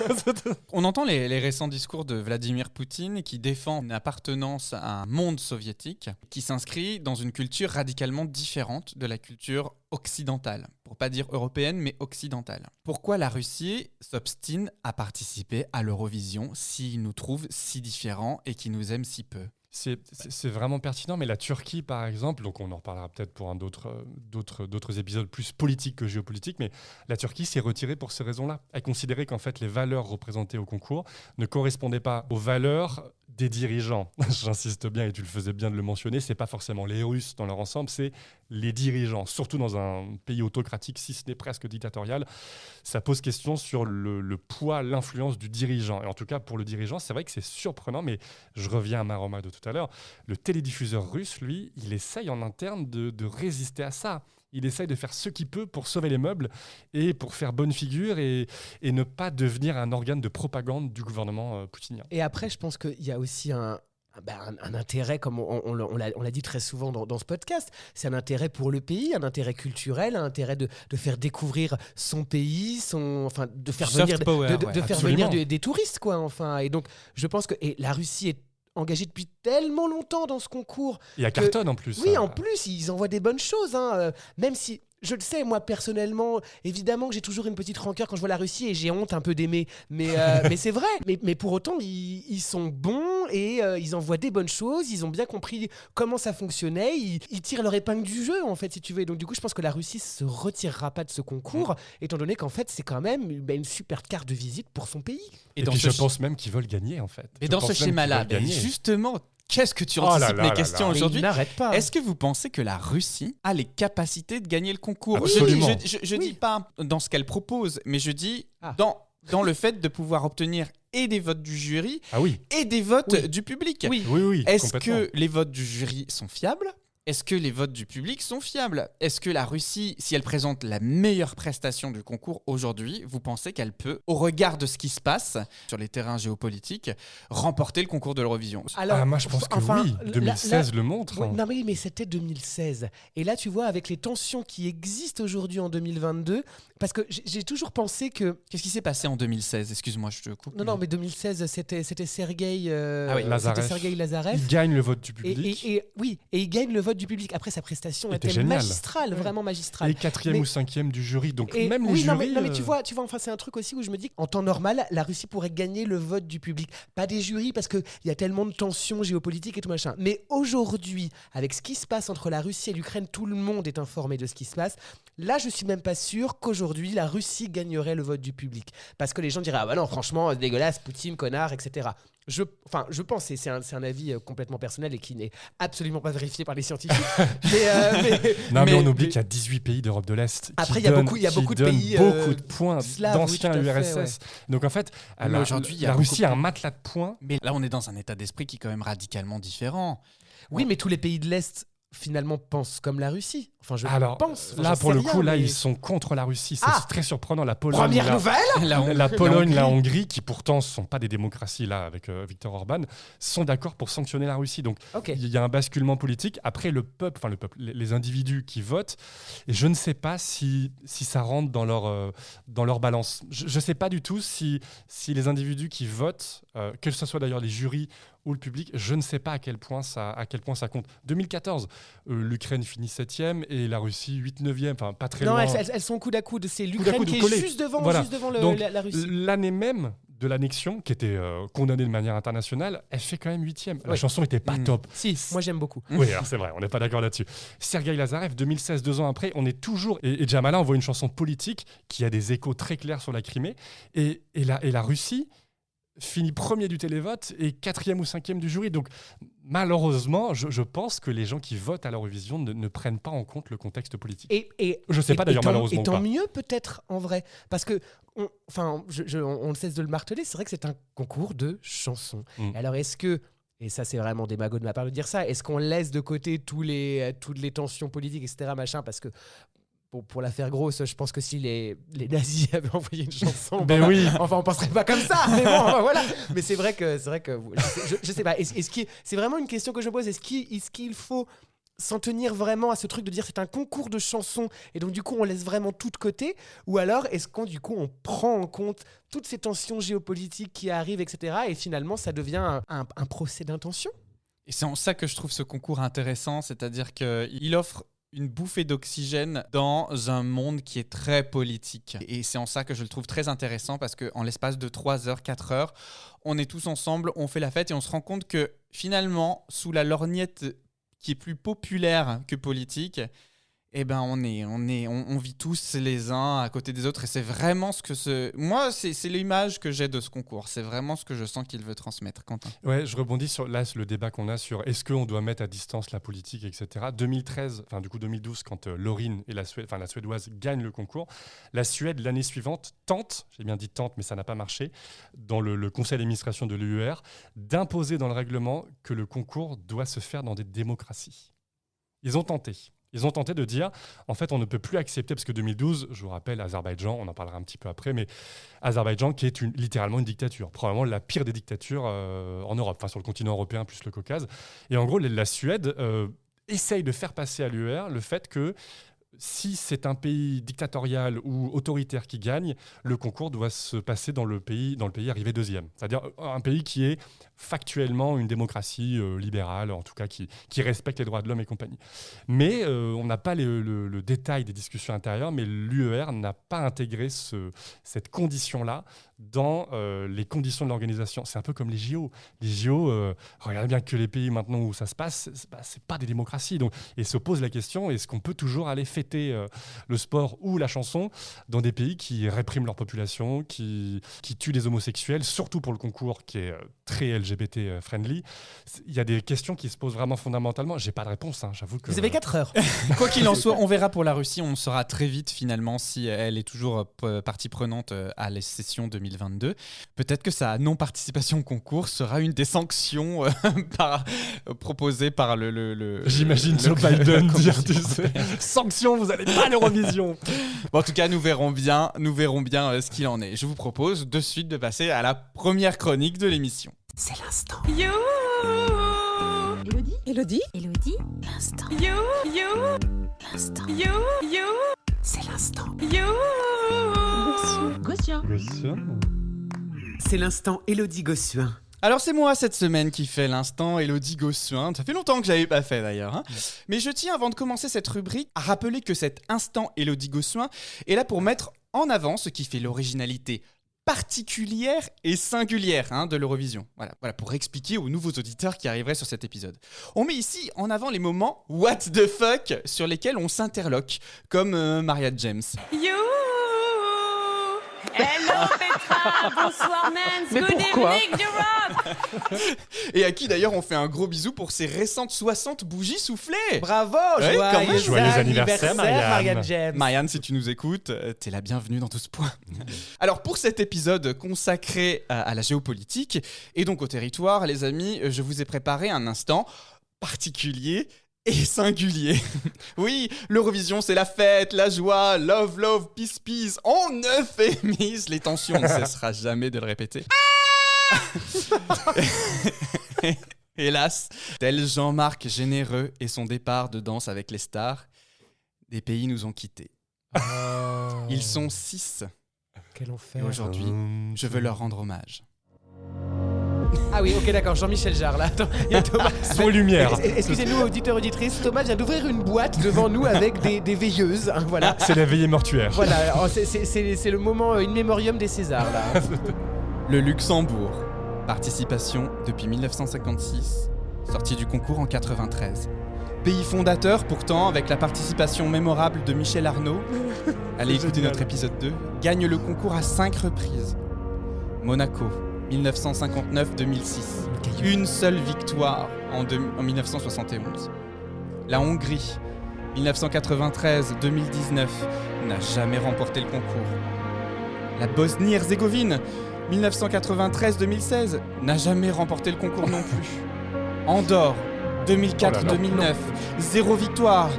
On entend les récents discours de Vladimir Poutine qui défend une appartenance à un monde soviétique qui s'inscrit dans une culture radicalement différente de la culture occidentale, pour pas dire européenne, mais occidentale. Pourquoi la Russie s'obstine à participer à l'Eurovision s'il nous trouve si différents et qui nous aime si peu?
C'est vraiment pertinent, mais la Turquie, par exemple, donc on en reparlera peut-être pour d'autres épisodes plus politiques que géopolitiques, mais la Turquie s'est retirée pour ces raisons-là. Elle considérait qu'en fait, les valeurs représentées au concours ne correspondaient pas aux valeurs des dirigeants. J'insiste bien, et tu le faisais bien de le mentionner, c'est pas forcément les Russes dans leur ensemble, c'est les dirigeants. Surtout dans un pays autocratique, si ce n'est presque dictatorial, ça pose question sur le poids, l'influence du dirigeant. Et en tout cas, pour le dirigeant, c'est vrai que c'est surprenant, mais je reviens à ma remarque de tout à l'heure, le télédiffuseur russe, lui, il essaye en interne de résister à ça. Il essaye de faire ce qu'il peut pour sauver les meubles et pour faire bonne figure et ne pas devenir un organe de propagande du gouvernement poutinien.
Et après, je pense qu'il y a aussi un intérêt, comme on l'a dit très souvent dans ce podcast, c'est un intérêt pour le pays, un intérêt culturel, un intérêt de faire découvrir son pays, de faire venir des touristes, quoi. Enfin, et donc, je pense que la Russie est engagée depuis tellement longtemps dans ce concours.
Et à cartonne en plus.
Oui, en plus, ils envoient des bonnes choses, hein, même si... Je le sais, moi, personnellement, évidemment que j'ai toujours une petite rancœur quand je vois la Russie et j'ai honte un peu d'aimer. Mais c'est vrai. Mais pour autant, ils sont bons et ils envoient des bonnes choses. Ils ont bien compris comment ça fonctionnait. Ils tirent leur épingle du jeu, en fait, si tu veux. Et donc, du coup, je pense que la Russie se retirera pas de ce concours, étant donné qu'en fait, c'est quand même une super carte de visite pour son pays.
Et puis, je pense même qu'ils veulent gagner, en fait.
Et dans ce schéma-là, justement... Qu'est-ce que tu anticipes mes questions aujourd'hui? Est-ce que vous pensez que la Russie a les capacités de gagner le concours?
Absolument.
Je dis pas dans ce qu'elle propose, mais je dis dans le fait de pouvoir obtenir et des votes du jury et des votes du public.
Oui,
Est-ce que les votes du jury sont fiables? Est-ce que les votes du public sont fiables? Est-ce que la Russie, si elle présente la meilleure prestation du concours aujourd'hui, vous pensez qu'elle peut, au regard de ce qui se passe sur les terrains géopolitiques, remporter le concours de l'Eurovision?
Alors, moi je pense que oui, 2016 le montre.
Ouais, non mais c'était 2016. Et là tu vois, avec les tensions qui existent aujourd'hui en 2022, parce que j'ai toujours pensé que...
Qu'est-ce qui s'est passé en 2016? Excuse-moi, je te coupe.
Non, mais 2016, c'était Sergueï Lazarev.
Il gagne le vote du public.
Et il gagne le vote du public. Après, sa prestation était magistrale, vraiment magistrale.
Et 4e ou 5e du jury, donc même les
jurys...
Non,
mais tu vois, enfin, c'est un truc aussi où je me dis qu'en temps normal, la Russie pourrait gagner le vote du public. Pas des jurys, parce qu'il y a tellement de tensions géopolitiques et tout machin. Mais aujourd'hui, avec ce qui se passe entre la Russie et l'Ukraine, tout le monde est informé de ce qui se passe. Là, je suis même pas sûr qu'aujourd'hui, la Russie gagnerait le vote du public. Parce que les gens diraient « Ah bah non, franchement, dégueulasse, Poutine, connard, etc. » Je pense, et c'est un avis complètement personnel et qui n'est absolument pas vérifié par les scientifiques.
mais on oublie qu'il y a 18 pays d'Europe de l'Est.
Après, il y a beaucoup de pays
beaucoup de points d'anciens URSS.
Ouais.
Donc en fait, la Russie a un matelas de points.
Mais là, on est dans un état d'esprit qui est quand même radicalement différent.
Oui, mais tous les pays de l'Est finalement pensent comme la Russie. Enfin, pense. Enfin,
là, pour le coup, ils sont contre la Russie. C'est très surprenant. La Pologne,
première nouvelle.
La Pologne, la Hongrie, qui pourtant ne sont pas des démocraties là avec Viktor Orban, sont d'accord pour sanctionner la Russie. Donc, il y a un basculement politique. Après, le peuple, les individus qui votent, et je ne sais pas si ça rentre dans leur balance. Je ne sais pas du tout si les individus qui votent, que ce soit d'ailleurs les jurys ou le public, je ne sais pas à quel point ça compte. 2014, l'Ukraine finit 7e et la Russie 8-9e, enfin pas très loin.
Non, elles sont coude à coude. C'est l'Ukraine qui est juste devant la Russie.
L'année même de l'annexion, qui était condamnée de manière internationale, elle fait quand même 8e. La chanson n'était pas top.
Si, moi j'aime beaucoup.
Oui, alors c'est vrai, on n'est pas d'accord là-dessus. Sergueï Lazarev, 2016, 2 ans après, on est toujours... Et Jamala envoie une chanson politique qui a des échos très clairs sur la Crimée. Et la Russie finit premier du télévote et 4e ou 5e du jury. Donc, malheureusement, je pense que les gens qui votent à l'Eurovision ne prennent pas en compte le contexte politique. Je ne sais pas d'ailleurs, malheureusement.
Et tant mieux, peut-être, en vrai. Parce que, on ne cesse de le marteler, c'est vrai que c'est un concours de chansons. Alors, est-ce que... Et ça, c'est vraiment démago de ma part de dire ça. Est-ce qu'on laisse de côté toutes les tensions politiques, etc., machin, parce que Bon, pour la faire grosse, je pense que si les nazis avaient envoyé une chanson,
Ben oui.
enfin on penserait pas comme ça, mais bon, voilà. Mais c'est vrai que je sais pas. C'est vraiment une question que je me pose. Est-ce qu'il faut s'en tenir vraiment à ce truc de dire c'est un concours de chansons et donc du coup on laisse vraiment tout de côté, ou alors est-ce qu'on du coup on prend en compte toutes ces tensions géopolitiques qui arrivent, etc. et finalement ça devient un procès d'intention?
Et c'est en ça que je trouve ce concours intéressant, c'est-à-dire qu'il offre une bouffée d'oxygène dans un monde qui est très politique. Et c'est en ça que je le trouve très intéressant, parce qu'en l'espace de 3 heures, 4 heures, on est tous ensemble, on fait la fête et on se rend compte que finalement, sous la lorgnette qui est plus populaire que politique, eh ben on vit tous les uns à côté des autres, et c'est vraiment moi c'est l'image que j'ai de ce concours, c'est vraiment ce que je sens qu'il veut transmettre. Quentin.
Ouais, je rebondis sur le débat qu'on a sur est-ce qu'on doit mettre à distance la politique, etc. 2012, quand Loreen et la Suédoise gagnent le concours, la Suède l'année suivante tente, j'ai bien dit tente mais ça n'a pas marché, dans le conseil d'administration de l'UER, d'imposer dans le règlement que le concours doit se faire dans des démocraties. Ils ont tenté de dire, en fait, on ne peut plus accepter, parce que 2012, je vous rappelle, Azerbaïdjan, on en parlera un petit peu après, mais Azerbaïdjan qui est littéralement une dictature, probablement la pire des dictatures en Europe, enfin sur le continent européen plus le Caucase. Et en gros, la Suède essaye de faire passer à l'UER le fait que si c'est un pays dictatorial ou autoritaire qui gagne, le concours doit se passer dans le pays arrivé deuxième. C'est-à-dire un pays qui est factuellement une démocratie libérale, en tout cas qui respecte les droits de l'homme et compagnie. Mais on n'a pas le détail des discussions intérieures, mais l'UER n'a pas intégré cette condition-là dans les conditions de l'organisation. C'est un peu comme les JO. Les JO, regardez bien que les pays maintenant où ça se passe, c'est pas des démocraties. Donc, et se pose la question, est-ce qu'on peut toujours aller fêter le sport ou la chanson dans des pays qui répriment leur population, qui tuent les homosexuels, surtout pour le concours qui est très LGBT friendly. Il y a des questions qui se posent vraiment fondamentalement. J'ai pas de réponse, hein, j'avoue que...
Vous avez 4 heures.
Quoi qu'il en soit, on verra pour la Russie. On saura très vite finalement si elle est toujours partie prenante à la session 2022. Peut-être que sa non-participation au concours sera une des sanctions proposées par le
J'imagine Joe Biden dire, tu sais, sanctions, vous n'allez pas à l'Eurovision.
Bon, en tout cas, nous verrons bien ce qu'il en est. Je vous propose de suite de passer à la première chronique de l'émission.
C'est l'instant.
You.
Élodie.
L'instant. You.
L'instant.
You.
C'est l'instant.
You.
Gossuin.
C'est l'instant Élodie Gossuin.
Alors c'est moi cette semaine qui fait l'instant Élodie Gossuin. Ça fait longtemps que je l'avais pas fait d'ailleurs. Mais je tiens, avant de commencer cette rubrique, à rappeler que cet instant Élodie Gossuin est là pour mettre en avant ce qui fait l'originalité particulière et singulière de l'Eurovision. Voilà, pour expliquer aux nouveaux auditeurs qui arriveraient sur cet épisode. On met ici en avant les moments what the fuck sur lesquels on s'interloque, comme Maria James.
You. Hello Petra, bonsoir Nance,
Mais
good
pourquoi
evening Europe.
Et à qui d'ailleurs on fait un gros bisou pour ses récentes 60 bougies soufflées.
Bravo,
Ouais, quand même.
Joyeux anniversaire, Marianne.
James.
Marianne, si tu nous écoutes, t'es la bienvenue dans tout ce point. Alors pour cet épisode consacré à la géopolitique et donc au territoire, les amis, je vous ai préparé un instant particulier et singulier. Oui, l'Eurovision, c'est la fête, la joie, love, love, peace, peace. On euphémise les tensions, on ne cessera jamais de le répéter. Hélas, tel Jean-Marc généreux et son départ de Danse avec les stars, des pays nous ont quittés. Ils sont 6.
Quel
Et
enfer.
aujourd'hui, je veux leur rendre hommage.
Ah oui, ok, d'accord, Jean-Michel Jarre, là. Attends, il y a Thomas.
Son lumière.
Excusez-nous, auditeurs, auditrices, Thomas vient d'ouvrir une boîte devant nous avec des veilleuses, voilà.
C'est la veillée mortuaire.
Voilà, alors, c'est le moment in memoriam des Césars, là.
Le Luxembourg. Participation depuis 1956. Sortie du concours en 93. Pays fondateur pourtant, avec la participation mémorable de Michel Arnaud. Allez écouter notre épisode 2. Gagne le concours à 5 reprises. Monaco, 1959-2006. Une seule victoire en 1971. La Hongrie, 1993-2019, n'a jamais remporté le concours. La Bosnie-Herzégovine, 1993-2016, n'a jamais remporté le concours non plus. Andorre, 2004-2009, 0 victoire.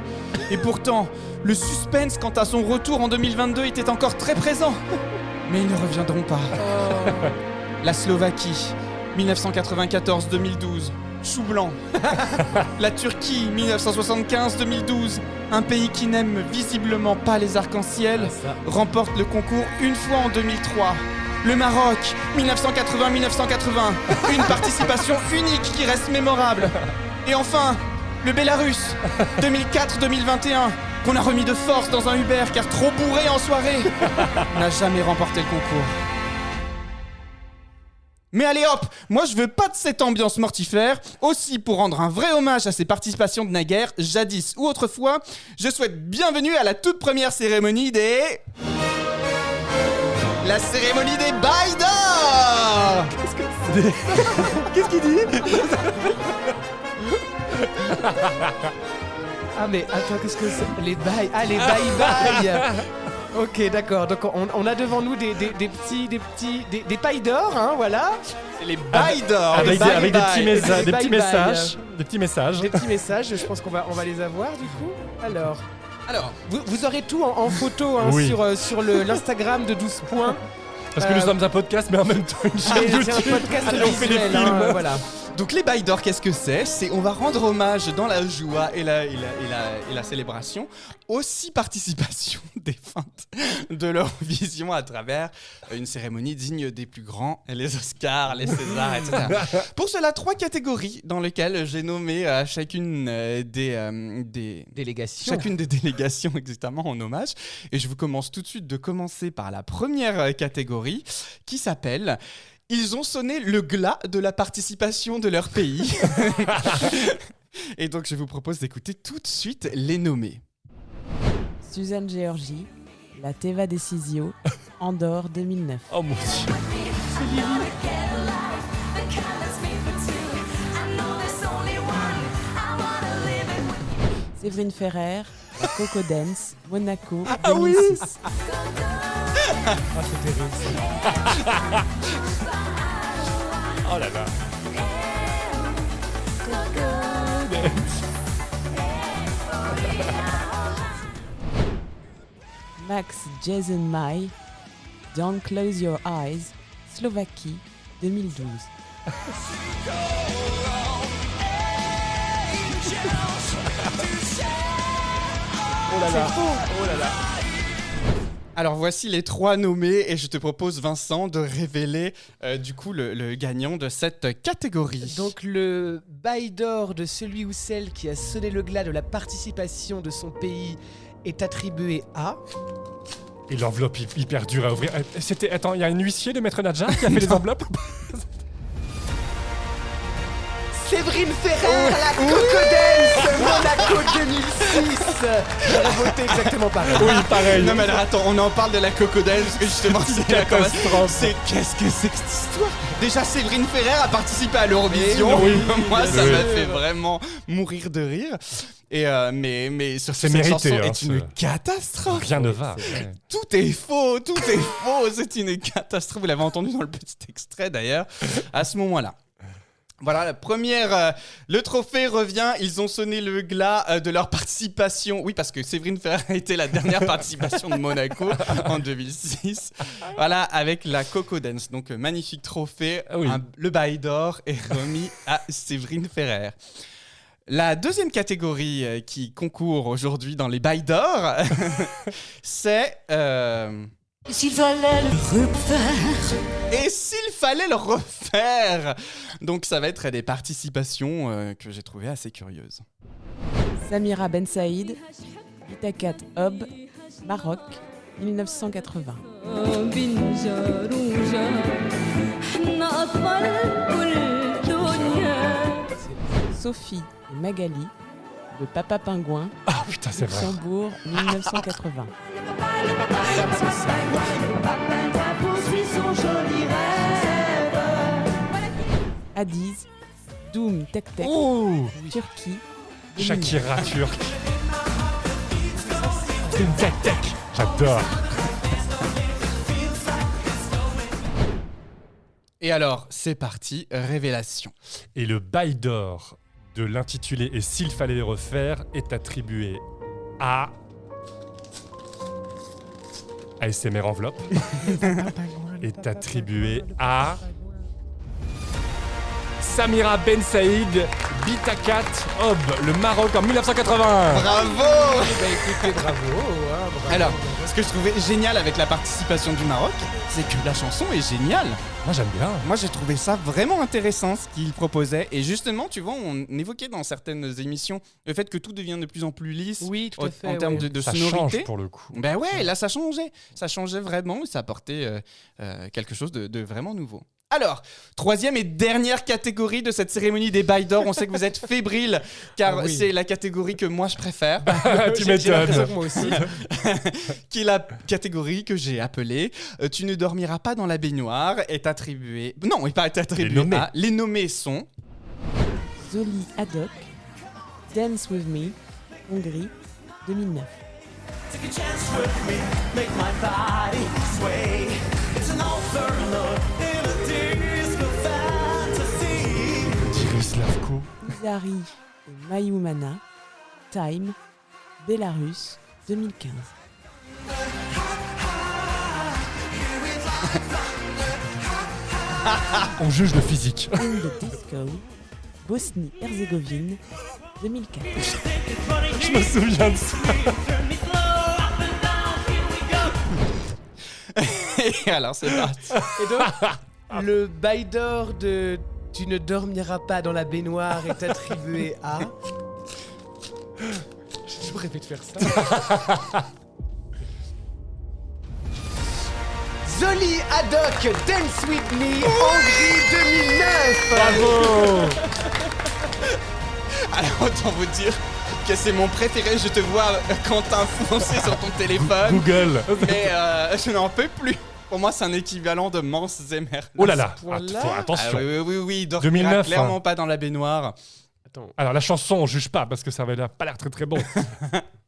Et pourtant, le suspense quant à son retour en 2022 était encore très présent. Mais ils ne reviendront pas. La Slovaquie, 1994-2012, chou blanc. La Turquie, 1975-2012, un pays qui n'aime visiblement pas les arcs-en-ciel, remporte le concours une fois en 2003. Le Maroc, 1980-1980, une participation unique qui reste mémorable. Et enfin, le Bélarus, 2004-2021, qu'on a remis de force dans un Uber car trop bourré en soirée, n'a jamais remporté le concours. Mais allez hop, moi je veux pas de cette ambiance mortifère. Aussi, pour rendre un vrai hommage à ces participations de naguère, jadis ou autrefois, je souhaite bienvenue à la toute première cérémonie des... La cérémonie des bails d'or. Qu'est-ce qu'il dit?
Ah mais attends, qu'est-ce que c'est? Les bails. Ah, les bails. Ok, d'accord. Donc on a devant nous des pailles d'or, hein, voilà.
C'est les bails d'or.
Avec des petits messages.
Des
Des
messages.
petits messages.
Des petits messages, je pense qu'on va les avoir du coup. Alors, vous aurez tout en photo hein,
Oui.
sur l'Instagram de 12 points.
Parce que nous sommes un podcast, mais en même temps une chaîne
Mais c'est un
YouTube.
podcast
Et on fait des
visuel,
films.
hein, voilà.
Donc les bails d'or, qu'est-ce que c'est? On va rendre hommage dans la joie et la célébration aux 6 participations défuntes de leur vision à travers une cérémonie digne des plus grands, les Oscars, les Césars, etc. Pour cela, 3 catégories dans lesquelles j'ai nommé chacune des délégations exactement en hommage. Et je vous commence tout de suite de commencer par la première catégorie qui s'appelle... Ils ont sonné le glas de la participation de leur pays. Et donc, je vous propose d'écouter tout de suite les nommés.
Suzanne Georgi, la Teva Decisio, Andorre 2009.
Oh mon Dieu.
Séverine Ferrer, la Coco Dance, Monaco 2006.
Oh là là.
Max Jason Mai, Don't Close Your Eyes, Slovaquie 2012.
Oh là là. Oh là là.
Alors, voici les 3 nommés et je te propose, Vincent, de révéler du coup le gagnant de cette catégorie.
Donc le bail d'or de celui ou celle qui a sonné le glas de la participation de son pays est attribué à...
Et l'enveloppe hyper dure à ouvrir. Attends, il y a un huissier de Maître Nadja qui a fait les enveloppes.
Séverine Ferrer, la Coco Dance, Monaco 2006. J'aurais voté exactement pareil.
Oui, pareil.
Non mais alors attends, on en parle de la Coco Dance parce que justement c'est la catastrophe. Qu'est-ce que c'est que cette histoire? Déjà Séverine Ferrer a participé à l'Eurovision.
Oui.
Moi ça
Oui.
m'a fait vraiment mourir de rire. Et mais sur
C'est
cette
mérité,
chanson
hein,
est une catastrophe.
Rien ne va.
Tout est faux, c'est une catastrophe. Vous l'avez entendu dans le petit extrait d'ailleurs à ce moment-là. Voilà, la première, le trophée revient, ils ont sonné le glas de leur participation. Oui, parce que Séverine Ferrer a été la dernière participation de Monaco en 2006. Voilà, avec la Coco Dance. Donc, magnifique trophée.
Ah oui.
Le bail d'or est remis à Séverine Ferrer. La deuxième catégorie qui concourt aujourd'hui dans les bails d'or, c'est...
S'il fallait le refaire.
Et s'il fallait le refaire? Donc ça va être des participations que j'ai trouvées assez curieuses.
Samira Ben Saïd, Itakat Hob, Maroc 1980. Sophie et Magali, le Papa Pingouin,
Ah putain, c'est vrai.
Luxembourg 1980. Adiz, Doom Tek Tek,
Oh,
Turquie 2009.
Shakira turc. Doom Tek Tek. J'adore.
Et alors, c'est parti, révélation.
Et le bail d'or de l'intitulé Et s'il fallait les refaire est attribué à ASMR Enveloppe est attribué à Samira Ben Saïd Bitakat Ob, le Maroc en 1980.
Bravo.
Écoutez, bravo. Bravo.
Alors, ce que je trouvais génial avec la participation du Maroc, c'est que la chanson est géniale.
Moi j'aime bien.
Moi, j'ai trouvé ça vraiment intéressant ce qu'il proposait. Et justement, tu vois, on évoquait dans certaines émissions le fait que tout devient de plus en plus lisse
Oui, tout à fait.
en termes
ouais.
de
Ça
sonorité.
change pour le coup.
Ben ouais, là ça changeait. Ça changeait vraiment, ça apportait quelque chose de vraiment nouveau. Alors, troisième et dernière catégorie de cette cérémonie des Bails d'Or. On sait que vous êtes fébriles car
Ah oui.
c'est la catégorie que moi je préfère,
Tu
J'ai l'impression
m'étonnes.
que moi aussi.
qui est la catégorie que j'ai appelée Tu ne dormiras pas dans la baignoire est attribuée... Non, il n'est pas attribuée
Les nommés.
à... Les nommés sont...
Zoli Haddock, Dance With Me, Hongrie, 2009.
Iris Lavko.
Izari et Mayumana, Time, Belarus, 2015.
On juge le physique.
In the Disco, Bosnie-Herzégovine, 2004.
Je me souviens de ça.
Et alors, c'est parti.
Et donc, le bail d'or de Tu ne dormiras pas dans la baignoire est attribué à. J'ai toujours rêvé de faire ça. Zoli Haddock, Dance With Me, Hongrie 2009.
Bravo.
Alors, autant vous dire que c'est mon préféré. Je te vois, Quentin, foncer sur ton téléphone.
Google.
Mais je n'en peux plus. Pour moi, c'est un équivalent de Mans Zemer.
Oh là là.
point-là.
Attention.
Ah oui, il dormira
2009,
clairement pas dans la baignoire.
Attends.
Alors la chanson, on juge pas parce que ça avait pas l'air très très bon.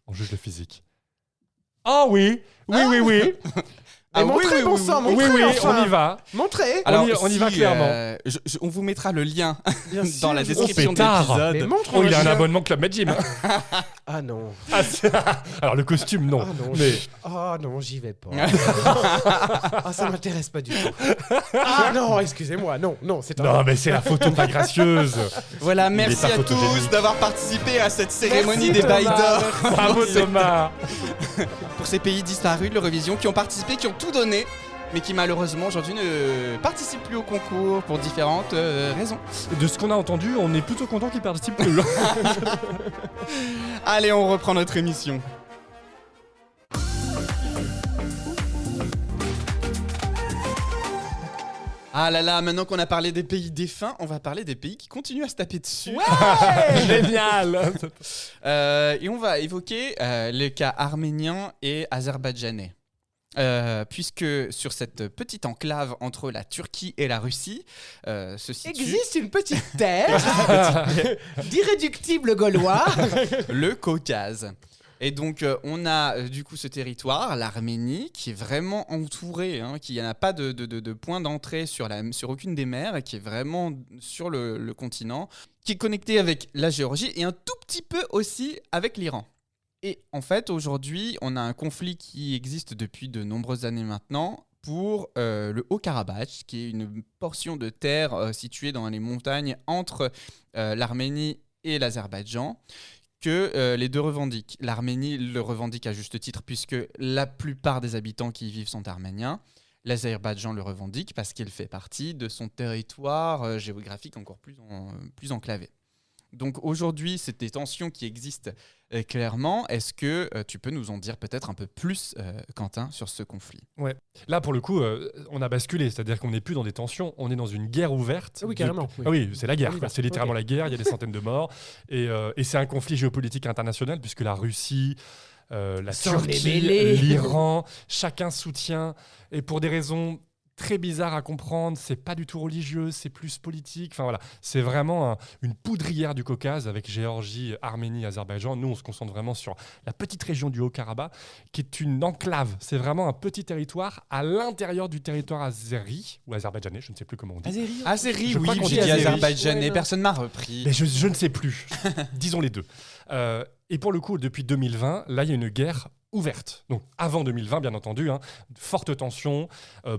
On juge le physique. Ah oui.
Mais montrez, bon sang,
Oui,
montrez enfin.
on y va.
Montrez.
On y va clairement.
On vous mettra le lien
Bien sûr,
dans la
je-
description de
pétard.
Mais
l'épisode.
montre.
Oh, il a un
Roger.
abonnement Club Med Gym.
Ah non.
Alors le costume, non.
Ah non.
Mais
Ah non, j'y vais pas. Ah, ça m'intéresse pas du tout. Ah non, excusez-moi. Non, c'est un.
non, mais c'est la photo pas gracieuse.
Voilà,
Il
merci
est pas
à tous
photogénique.
d'avoir participé à cette cérémonie
Merci,
des Bails
Thomas,
d'Or.
Bravo Thomas.
Pour ces pays disparus de l'Eurovision qui ont participé, qui ont tout donné, mais qui malheureusement aujourd'hui ne participent plus au concours pour différentes raisons.
De ce qu'on a entendu, on est plutôt content qu'il participe plus.
Allez, on reprend notre émission. Ah là là, maintenant qu'on a parlé des pays défunts, on va parler des pays qui continuent à se taper dessus.
Génial.
Et on va évoquer les cas arméniens et azerbaïdjanais. Puisque sur cette petite enclave entre la Turquie et la Russie se situe
Existe une petite terre d'irréductible gaulois.
le Caucase. Et donc on a du coup ce territoire, l'Arménie, qui est vraiment entouré, qui n'a pas de point d'entrée sur aucune des mers, et qui est vraiment sur le continent, qui est connecté avec la Géorgie et un tout petit peu aussi avec l'Iran. Et en fait, aujourd'hui, on a un conflit qui existe depuis de nombreuses années maintenant pour le Haut-Karabakh, qui est une portion de terre située dans les montagnes entre l'Arménie et l'Azerbaïdjan, que les deux revendiquent. L'Arménie le revendique à juste titre, puisque la plupart des habitants qui y vivent sont arméniens. L'Azerbaïdjan le revendique parce qu'il fait partie de son territoire géographique encore plus enclavé. Donc aujourd'hui, c'est des tensions qui existent clairement. Est-ce que tu peux nous en dire peut-être un peu plus, Quentin, sur ce conflit ?
Là, pour le coup, on a basculé. C'est-à-dire qu'on n'est plus dans des tensions, on est dans une guerre ouverte.
Ah oui, carrément.
Ah oui, c'est la guerre.
On y
quoi.
va.
C'est littéralement
Ok.
la guerre. Il y a des centaines de morts. Et c'est un conflit géopolitique international puisque la Russie, la
S'en est
Turquie,
mêlé.
l'Iran, chacun soutient. Et pour des raisons très bizarre à comprendre, c'est pas du tout religieux, c'est plus politique. Enfin voilà, c'est vraiment une poudrière du Caucase avec Géorgie, Arménie, Azerbaïdjan. Nous, on se concentre vraiment sur la petite région du Haut-Karabakh, qui est une enclave. C'est vraiment un petit territoire à l'intérieur du territoire azéri ou azerbaïdjanais, je ne sais plus comment on dit.
Azéri,
Je crois
oui,
qu'on
j'ai
dit
dit
azéri.
azerbaïdjanais,
Ouais, non.
personne m'a repris.
Mais je ne sais plus. Disons les deux. Et pour le coup, depuis 2020, là, il y a une guerre ouverte. Donc avant 2020, bien entendu, forte tension,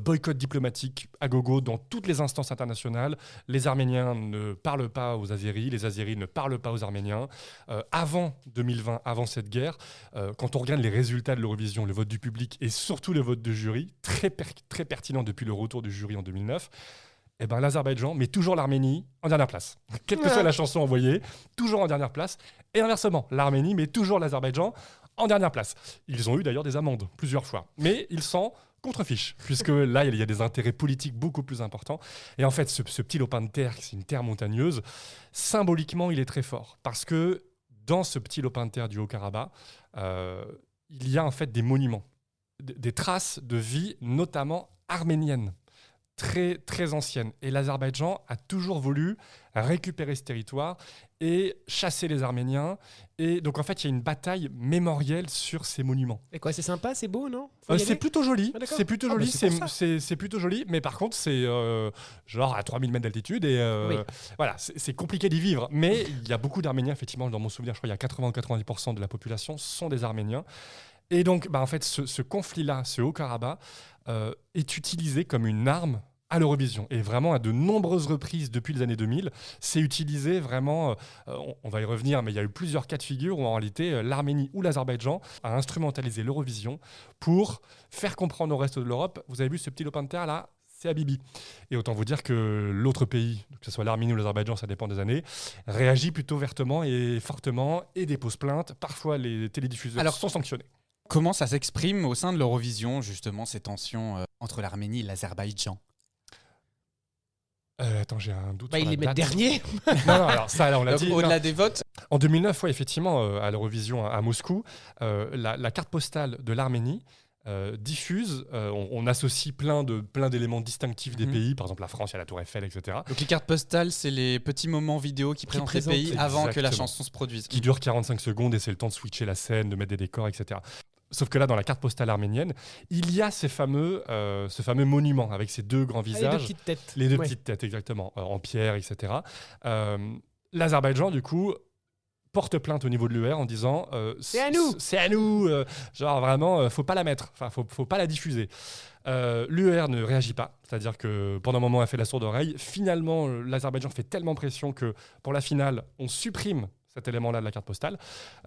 boycott diplomatique à gogo dans toutes les instances internationales. Les Arméniens ne parlent pas aux Azéris, les Azéris ne parlent pas aux Arméniens. Avant 2020, avant cette guerre, quand on regarde les résultats de l'Eurovision, le vote du public et surtout le vote de jury, très pertinent depuis le retour du jury en 2009, eh ben, l'Azerbaïdjan met toujours l'Arménie en dernière place. Quelle que soit la chanson envoyée, toujours en dernière place. Et inversement, l'Arménie met toujours l'Azerbaïdjan en dernière place. Ils ont eu d'ailleurs des amendes plusieurs fois. Mais ils s'en contrefichent, puisque là, il y a des intérêts politiques beaucoup plus importants. Et en fait, ce petit lopin de terre, c'est une terre montagneuse, symboliquement, il est très fort. Parce que dans ce petit lopin de terre du Haut-Karabakh, il y a en fait des monuments, des traces de vie, notamment arménienne. Très, très ancienne. Et l'Azerbaïdjan a toujours voulu récupérer ce territoire et chasser les Arméniens. Et donc, en fait, il y a une bataille mémorielle sur ces monuments.
Et quoi, c'est sympa, c'est beau, non? Faut y
C'est
aller
plutôt joli.
Ah, d'accord.
C'est plutôt
Ah,
joli.
bah, c'est pour
C'est plutôt joli. Mais par contre, c'est genre à 3000 mètres d'altitude. Et
Oui.
voilà, c'est compliqué d'y vivre. Mais il y a beaucoup d'Arméniens, effectivement. Dans mon souvenir, je crois qu'il y a 80 ou 90% de la population sont des Arméniens. Et donc, en fait, ce conflit-là, ce Haut-Karabakh, est utilisé comme une arme à l'Eurovision. Et vraiment, à de nombreuses reprises depuis les années 2000, c'est utilisé vraiment, on va y revenir, mais il y a eu plusieurs cas de figure où en réalité, l'Arménie ou l'Azerbaïdjan a instrumentalisé l'Eurovision pour faire comprendre au reste de l'Europe, vous avez vu ce petit lopin de terre là, c'est Habibi. Et autant vous dire que l'autre pays, que ce soit l'Arménie ou l'Azerbaïdjan, ça dépend des années, réagit plutôt vertement et fortement et dépose plainte. Parfois, les télédiffuseurs sont sanctionnés.
Comment ça s'exprime au sein de l'Eurovision, justement, ces tensions entre l'Arménie et l'Azerbaïdjan?
Attends, j'ai un doute.
Bah,
sur
ils
la
les mettent
date.
dernier.
Non, alors ça, là, on l'a
Donc,
dit.
au-delà
Non.
des votes,
En 2009, ouais, effectivement, à l'Eurovision à Moscou, la carte postale de l'Arménie diffuse, on associe plein d'éléments distinctifs des pays, par exemple la France, il y a la Tour Eiffel, etc.,
donc les cartes postales, c'est les petits moments vidéo qui présentent les
présentent,
pays avant que la
exactement.
chanson se produise.
qui durent 45 secondes et c'est le temps de switcher la scène, de mettre des décors, etc. Sauf que là, dans la carte postale arménienne, il y a ce fameux monument avec ces deux grands
Ah, les deux
visages.
petites têtes.
Les deux
Ouais.
petites têtes, exactement, en pierre, etc. L'Azerbaïdjan, du coup, porte plainte au niveau de l'UR en disant
C'est à nous.
C'est à nous genre vraiment, faut pas la mettre, enfin, faut pas la diffuser. L'UR ne réagit pas, c'est-à-dire que pendant un moment, elle fait la sourde oreille. Finalement, l'Azerbaïdjan fait tellement pression que pour la finale, on supprime cet élément-là de la carte postale.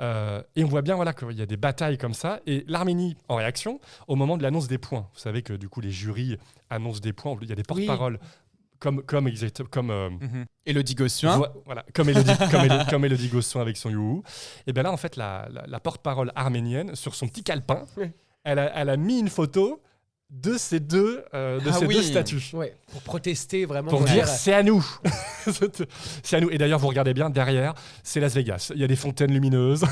Et on voit bien voilà, qu'il y a des batailles comme ça. Et l'Arménie, en réaction, au moment de l'annonce des points, vous savez que du coup, les jurys annoncent des points, il y a des porte-paroles. Comme
Elodie Gossuin.
Voilà, comme Elodie Gossuin avec son You. Et bien là, en fait, la porte-parole arménienne, sur son petit calepin, elle a mis une photo de ces deux statues.
Ouais, pour protester vraiment.
Pour dire c'est à nous. C'est à nous. Et d'ailleurs, vous regardez bien derrière, c'est Las Vegas. Il y a des fontaines lumineuses.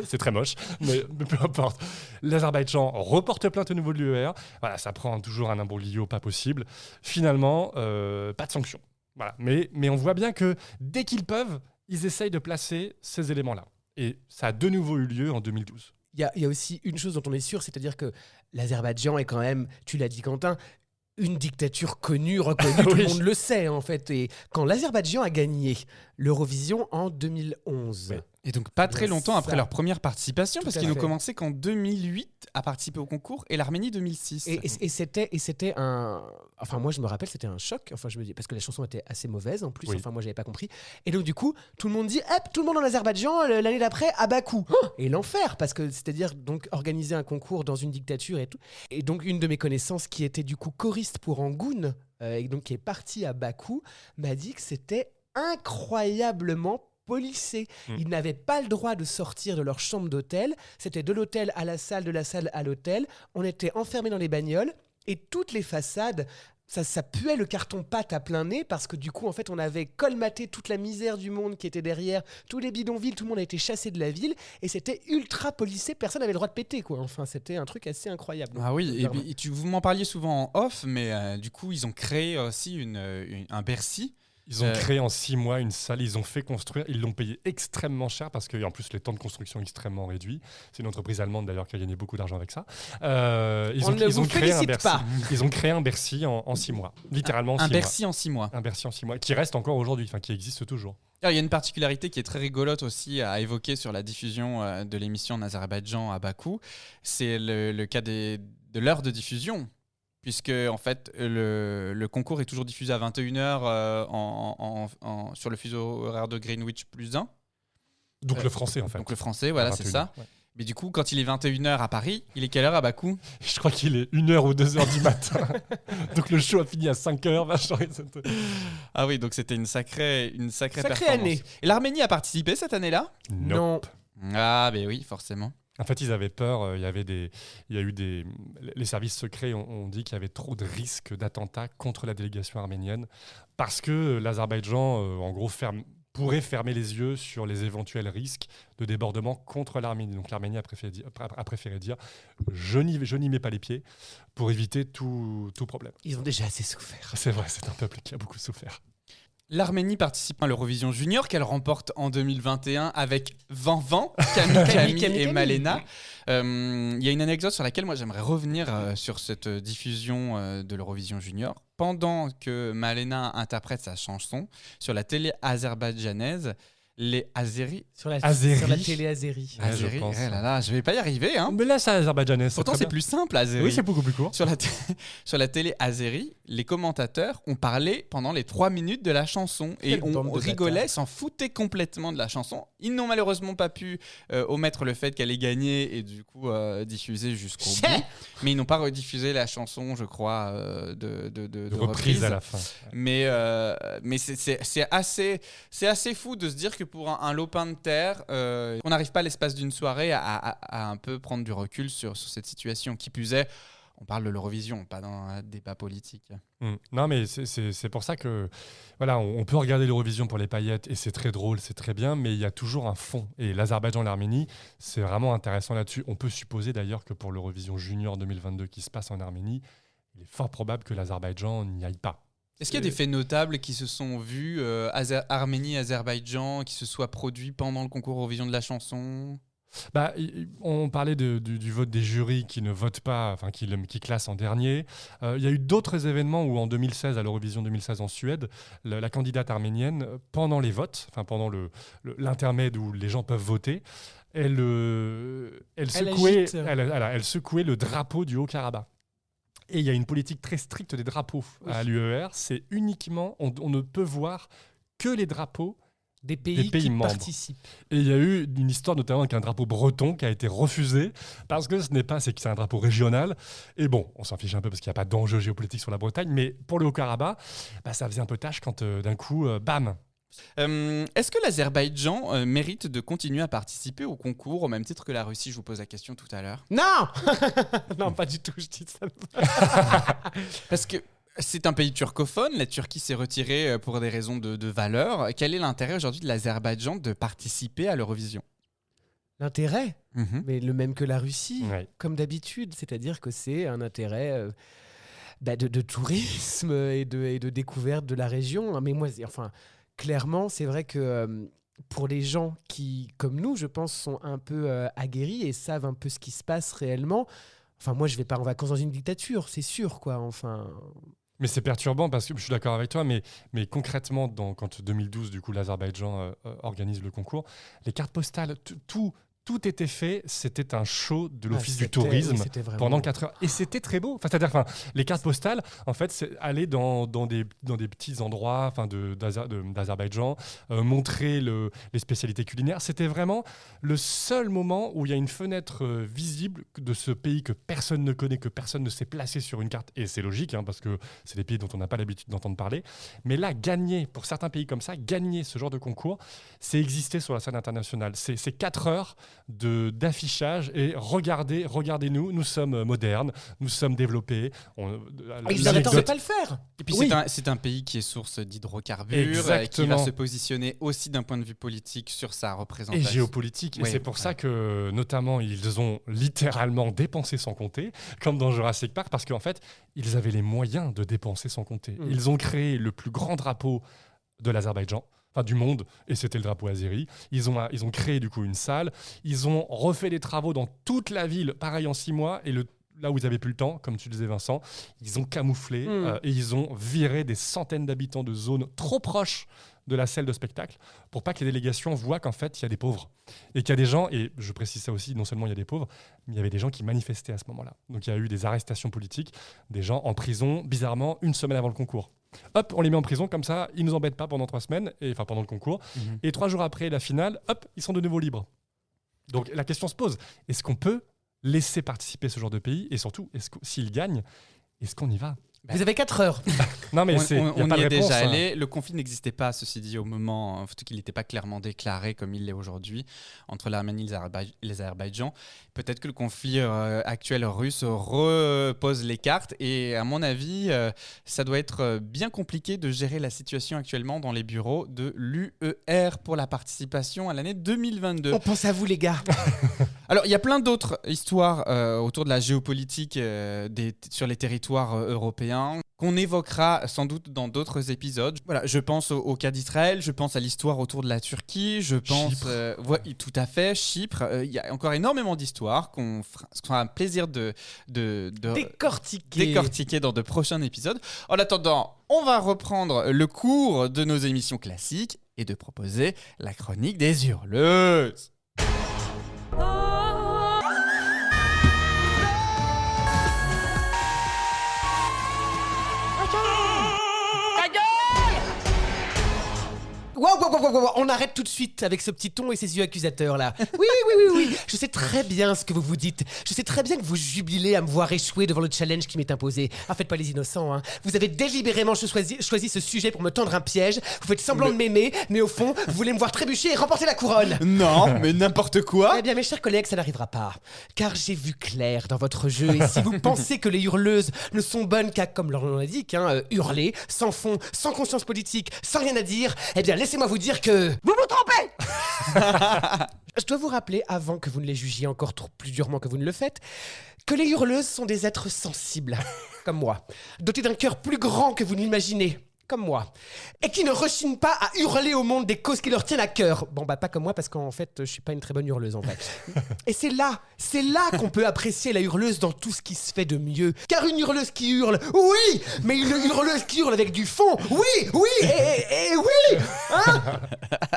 C'est très moche, mais peu importe. L'Azerbaïdjan reporte plainte au niveau de l'UER. Voilà, ça prend toujours un imbroglio pas possible. Finalement, pas de sanction. Voilà. Mais on voit bien que dès qu'ils peuvent, ils essayent de placer ces éléments-là. Et ça a de nouveau eu lieu en 2012.
Il y a aussi une chose dont on est sûr, c'est-à-dire que l'Azerbaïdjan est quand même, tu l'as dit Quentin, une dictature connue, reconnue, tout le
Oui.
monde le sait en fait. Et quand l'Azerbaïdjan a gagné l'Eurovision en 2011,
Oui.
Et donc pas très
Yes,
longtemps après
ça.
leur première participation,
Tout
parce
à
qu'ils n'ont
fait.
commencé qu'en 2008 à participer au concours, et l'Arménie 2006.
et c'était un, enfin moi je me rappelle, c'était un choc. Enfin je me dis parce que la chanson était assez mauvaise en plus.
Oui.
Enfin moi j'avais pas compris. Et donc du coup tout le monde dit, hop, tout le monde en Azerbaïdjan l'année d'après à Bakou. Et l'enfer parce que c'est-à-dire donc organiser un concours dans une dictature et tout. Et donc une de mes connaissances qui était du coup choriste pour Angoun et donc qui est partie à Bakou m'a dit que c'était incroyablement policé. Ils n'avaient pas le droit de sortir de leur chambre d'hôtel. C'était de l'hôtel à la salle, de la salle à l'hôtel. On était enfermés dans les bagnoles et toutes les façades ça puait le carton-pâte à plein nez parce que du coup, en fait, on avait colmaté toute la misère du monde qui était derrière, tous les bidonvilles, tout le monde a été chassé de la ville et c'était ultra policé, personne n'avait le droit de péter, quoi. Enfin, c'était un truc assez incroyable.
Ah oui, et vous m'en parliez souvent en off, mais du coup, ils ont créé aussi un Bercy.
Ils ont créé en 6 mois une salle, ils ont fait construire, ils l'ont payé extrêmement cher parce qu'en plus les temps de construction extrêmement réduits. C'est une entreprise allemande d'ailleurs qui a gagné beaucoup d'argent avec ça. Ils ont créé un Bercy. Ils ont créé un Bercy en 6 mois, littéralement en 6 mois.
Un Bercy en 6 mois.
Un Bercy en 6 mois, qui reste encore aujourd'hui, enfin qui existe toujours.
Alors, il y a une particularité qui est très rigolote aussi à évoquer sur la diffusion de l'émission en Azerbaïdjan à Bakou. C'est le cas de l'heure de diffusion. Puisque en fait, le concours est toujours diffusé à 21h sur le fuseau horaire de Greenwich plus 1.
Donc le français, en fait.
Donc le français, voilà, c'est ça.
Ouais.
Mais du coup, quand il est 21h à Paris, il est quelle heure à Bakou ?
Je crois qu'il est 1h ou 2h du matin. Donc le show a fini à 5h.
Ah oui, donc c'était une sacrée performance.
Année.
Et l'Arménie a participé cette année-là ?
Non.
Ah, ben oui, forcément.
En fait, ils avaient peur. Les services secrets ont dit qu'il y avait trop de risques d'attentats contre la délégation arménienne parce que l'Azerbaïdjan, en gros, pourrait fermer les yeux sur les éventuels risques de débordement contre l'Arménie. Donc l'Arménie a préféré dire je n'y mets pas les pieds pour éviter tout problème.
Ils ont déjà assez souffert.
C'est vrai, c'est un peuple qui a beaucoup souffert.
L'Arménie participe à l'Eurovision Junior qu'elle remporte en 2021 avec Van, Camille et Malena. Il y a une anecdote sur laquelle moi j'aimerais revenir sur cette diffusion de l'Eurovision Junior. Pendant que Malena interprète sa chanson sur la télé azerbaïdjanaise, les Azéris...
Sur la télé Azéri.
Ouais, je pense.
Je vais pas y arriver. Hein.
Mais là, c'est azerbaïdjanais.
Pourtant, c'est plus simple, Azéri.
Oui, c'est beaucoup plus court.
Sur la télé Azéri, les commentateurs ont parlé pendant les 3 minutes de la chanson et
Quelle bande
on
de
rigolait,
bâtards.
s'en foutaient complètement de la chanson. Ils n'ont malheureusement pas pu omettre le fait qu'elle ait gagné et du coup diffuser jusqu'au bout. Mais ils n'ont pas rediffusé la chanson, je crois, de
reprise à la fin.
Mais c'est assez fou de se dire que pour un lopin de terre, on n'arrive pas l'espace d'une soirée à un peu prendre du recul sur cette situation. Qui plus est, on parle de l'Eurovision, pas dans un débat politique.
Non, mais c'est pour ça que voilà, on peut regarder l'Eurovision pour les paillettes et c'est très drôle, c'est très bien, mais il y a toujours un fond. Et l'Azerbaïdjan et l'Arménie, c'est vraiment intéressant là-dessus. On peut supposer d'ailleurs que pour l'Eurovision Junior 2022 qui se passe en Arménie, il est fort probable que l'Azerbaïdjan n'y aille pas.
Est-ce qu'il y a des faits notables qui se sont vus, Arménie, Azerbaïdjan, qui se soient produits pendant le concours Eurovision de la chanson ?
On parlait du vote des jurys qui ne votent pas, enfin qui classent en dernier. Il y a eu d'autres événements où en 2016, à l'Eurovision 2016 en Suède, la candidate arménienne, pendant les votes, enfin pendant l'intermède où les gens peuvent voter, elle secouait le drapeau du Haut-Karabakh. Et il y a une politique très stricte des drapeaux à l'UER. C'est uniquement, on ne peut voir que les drapeaux
des pays qui
membres.
Participent.
Et il y a eu une histoire notamment avec un drapeau breton qui a été refusé parce que c'est un drapeau régional. Et bon, on s'en fiche un peu parce qu'il n'y a pas d'enjeu géopolitique sur la Bretagne. Mais pour le Haut-Karabakh, ça faisait un peu tâche quand d'un coup, bam.
Est-ce que l'Azerbaïdjan mérite de continuer à participer au concours au même titre que la Russie ? Je vous pose la question tout à l'heure.
Non. Non, pas du tout, je dis ça.
Parce que c'est un pays turcophone, la Turquie s'est retirée pour des raisons de valeur. Quel est l'intérêt aujourd'hui de l'Azerbaïdjan de participer à l'Eurovision ?
L'intérêt, mais le même que la Russie,
Ouais.
comme d'habitude, c'est-à-dire que c'est un intérêt de tourisme et de découverte de la région. Mais moi, clairement, c'est vrai que pour les gens qui, comme nous, je pense, sont un peu aguerris et savent un peu ce qui se passe réellement, moi, je vais pas en vacances dans une dictature, c'est sûr, quoi.
Mais c'est perturbant parce que je suis d'accord avec toi, mais concrètement, quand 2012, du coup, l'Azerbaïdjan organise le concours, les cartes postales, tout était fait, c'était un show de l'Office du tourisme pendant 4 heures. Et c'était très beau. C'est-à-dire, les cartes postales, en fait, c'est aller dans des petits endroits d'Azerbaïdjan, montrer les spécialités culinaires. C'était vraiment le seul moment où il y a une fenêtre visible de ce pays que personne ne connaît, que personne ne s'est placé sur une carte. Et c'est logique, parce que c'est des pays dont on n'a pas l'habitude d'entendre parler. Mais là, pour certains pays comme ça, gagner ce genre de concours, c'est exister sur la scène internationale. C'est 4 heures d'affichage et regardez-nous, nous sommes modernes, nous sommes développés.
Ils n'attendaient pas le faire.
Et puis c'est un pays qui est source d'hydrocarbures, et qui va se positionner aussi d'un point de vue politique sur sa représentation.
Et géopolitique. Et c'est pour ça que, notamment, ils ont littéralement dépensé sans compter, comme dans Jurassic Park, parce qu'en fait, ils avaient les moyens de dépenser sans compter. Ils ont créé le plus grand drapeau de l'Azerbaïdjan, du monde, et c'était le drapeau azéri. Ils ont créé du coup une salle, ils ont refait des travaux dans toute la ville, pareil en 6 mois, et là où ils n'avaient plus le temps, comme tu disais Vincent, ils ont camouflé et ils ont viré des centaines d'habitants de zones trop proches de la salle de spectacle pour pas que les délégations voient qu'en fait il y a des pauvres et qu'il y a des gens, et je précise ça aussi, non seulement il y a des pauvres, mais il y avait des gens qui manifestaient à ce moment-là. Donc il y a eu des arrestations politiques, des gens en prison, bizarrement, 1 semaine avant le concours. Hop, on les met en prison, comme ça, ils nous embêtent pas pendant 3 semaines, pendant le concours. Et 3 jours après la finale, hop, ils sont de nouveau libres. Donc la question se pose, est-ce qu'on peut laisser participer ce genre de pays, et surtout, s'ils gagnent, est-ce qu'on y va ?
Vous avez 4 heures.
Non, mais on y est déjà allé. Le conflit n'existait pas, ceci dit, au moment, surtout qu'il n'était pas clairement déclaré comme il l'est aujourd'hui entre l'Arménie et l'Azerbaïdjan. Peut-être que le conflit actuel russe repose les cartes, et à mon avis, ça doit être bien compliqué de gérer la situation actuellement dans les bureaux de l'UER pour la participation à l'année 2022.
On pense à vous, les gars.
Alors, il y a plein d'autres histoires autour de la géopolitique sur les territoires européens qu'on évoquera sans doute dans d'autres épisodes. Voilà, je pense au cas d'Israël, je pense à l'histoire autour de la Turquie, je pense... tout à fait, Chypre. Il y a encore énormément d'histoires qu'on fera un plaisir de décortiquer dans de prochains épisodes. En attendant, on va reprendre le cours de nos émissions classiques et de proposer la chronique des hurleuses.
Wow, on arrête tout de suite avec ce petit ton et ces yeux accusateurs là. Oui. Je sais très bien ce que vous vous dites. Je sais très bien que vous jubilez à me voir échouer devant le challenge qui m'est imposé. Ah, faites pas les innocents, hein. Vous avez délibérément choisi ce sujet pour me tendre un piège. Vous faites semblant de m'aimer, mais au fond, vous voulez me voir trébucher et remporter la couronne.
Non, mais n'importe quoi.
Eh bien, mes chers collègues, ça n'arrivera pas. Car j'ai vu clair dans votre jeu. Et si vous pensez que les hurleuses ne sont bonnes qu'à, comme leur nom l'indique, hurler, sans fond, sans conscience politique, sans rien à dire, eh bien, laissez-moi vous dire que... Vous vous trompez. Je dois vous rappeler, avant que vous ne les jugiez encore plus durement que vous ne le faites, que les hurleuses sont des êtres sensibles, comme moi, dotés d'un cœur plus grand que vous n'imaginez, comme moi, et qui ne rechignent pas à hurler au monde des causes qui leur tiennent à cœur. Bon, pas comme moi, parce qu'en fait, je suis pas une très bonne hurleuse, en vrai. Et c'est là qu'on peut apprécier la hurleuse dans tout ce qui se fait de mieux. Car une hurleuse qui hurle, oui, mais une hurleuse qui hurle avec du fond, oui, et oui, hein.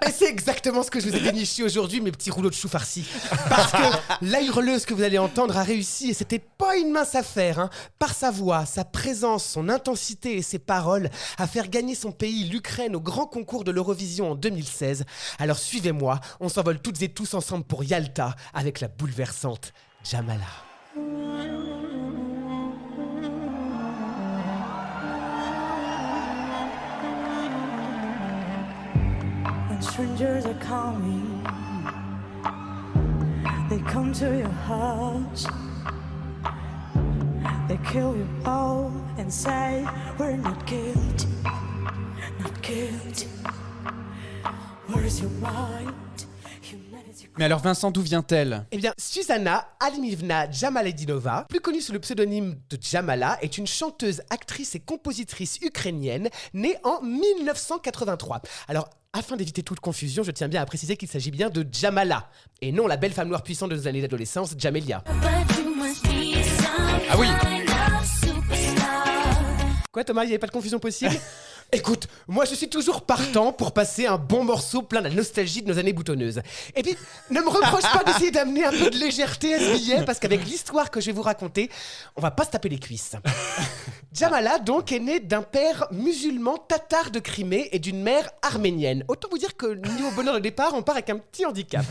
Et c'est exactement ce que je vous ai déniché aujourd'hui, mes petits rouleaux de chou farcis. Parce que la hurleuse que vous allez entendre a réussi, et c'était pas une mince affaire, hein, par sa voix, sa présence, son intensité et ses paroles, à faire gagner son pays, l'Ukraine, au grand concours de l'Eurovision en 2016. Alors suivez-moi, on s'envole toutes et tous ensemble pour Yalta avec la bouleversante Jamala.
When strangers are coming, they come to your house. They kill you all and say we're not guilty, not guilty. Where's your mind?
Mais alors Vincent, d'où vient-elle ?
Eh bien, Susanna Almivna Jamaledinova, plus connue sous le pseudonyme de Jamala, est une chanteuse, actrice et compositrice ukrainienne née en 1983. Alors, afin d'éviter toute confusion, je tiens bien à préciser qu'il s'agit bien de Jamala, et non la belle femme noire puissante de nos années d'adolescence, Jamelia.
Ah oui.
Quoi Thomas, il n'y avait pas de confusion possible ? Écoute, moi je suis toujours partant pour passer un bon morceau plein de la nostalgie de nos années boutonneuses. Et puis, ne me reproche pas d'essayer d'amener un peu de légèreté à ce billet, parce qu'avec l'histoire que je vais vous raconter, on va pas se taper les cuisses. Jamala, donc, est née d'un père musulman tatar de Crimée et d'une mère arménienne. Autant vous dire que niveau bonheur de départ, on part avec un petit handicap.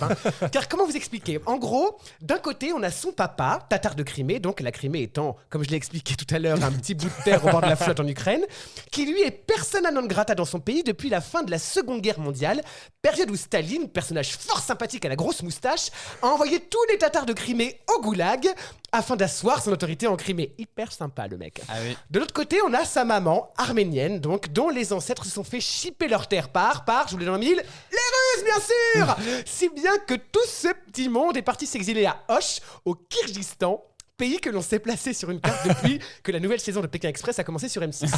Car comment vous expliquer ? En gros, d'un côté, on a son papa, tatar de Crimée, donc la Crimée étant, comme je l'ai expliqué tout à l'heure, un petit bout de terre au bord de la flotte en Ukraine, qui lui est persona non grata dans son pays depuis la fin de la Seconde Guerre mondiale, période où Staline, personnage fort sympathique à la grosse moustache, a envoyé tous les tatars de Crimée au goulag afin d'asseoir son autorité en Crimée. Hyper sympa le mec.
Ah oui.
De l'autre côté, on a sa maman, arménienne, donc, dont les ancêtres se sont fait chipper leur terre par, je vous l'ai dans le mille, les Russes, bien sûr. Si bien que tout ce petit monde est parti s'exiler à Osh, au Kyrgyzstan, pays que l'on s'est placé sur une carte depuis que la nouvelle saison de Pékin Express a commencé sur M6.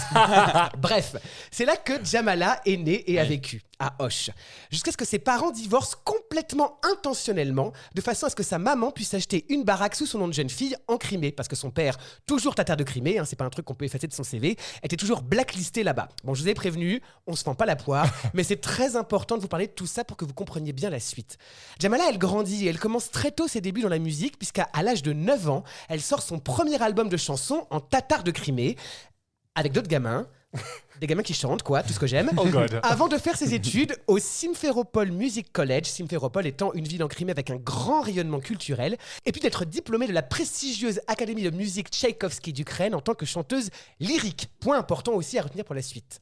Bref, c'est là que Jamala est née et a vécu, à Osh. Jusqu'à ce que ses parents divorcent complètement intentionnellement, de façon à ce que sa maman puisse acheter une baraque sous son nom de jeune fille en Crimée, parce que son père, toujours tatar de Crimée, c'est pas un truc qu'on peut effacer de son CV, était toujours blacklisté là-bas. Bon, je vous ai prévenu, on se fend pas la poire, mais c'est très important de vous parler de tout ça pour que vous compreniez bien la suite. Jamala, elle grandit et elle commence très tôt ses débuts dans la musique, puisqu'à l'âge de 9 ans, elle sort son premier album de chansons en tatar de Crimée, avec d'autres gamins, des gamins qui chantent, quoi, tout ce que j'aime, avant de faire ses études au Simferopol Music College, Simferopol étant une ville en Crimée avec un grand rayonnement culturel, et puis d'être diplômée de la prestigieuse Académie de musique Tchaïkovski d'Ukraine en tant que chanteuse lyrique. Point important aussi à retenir pour la suite.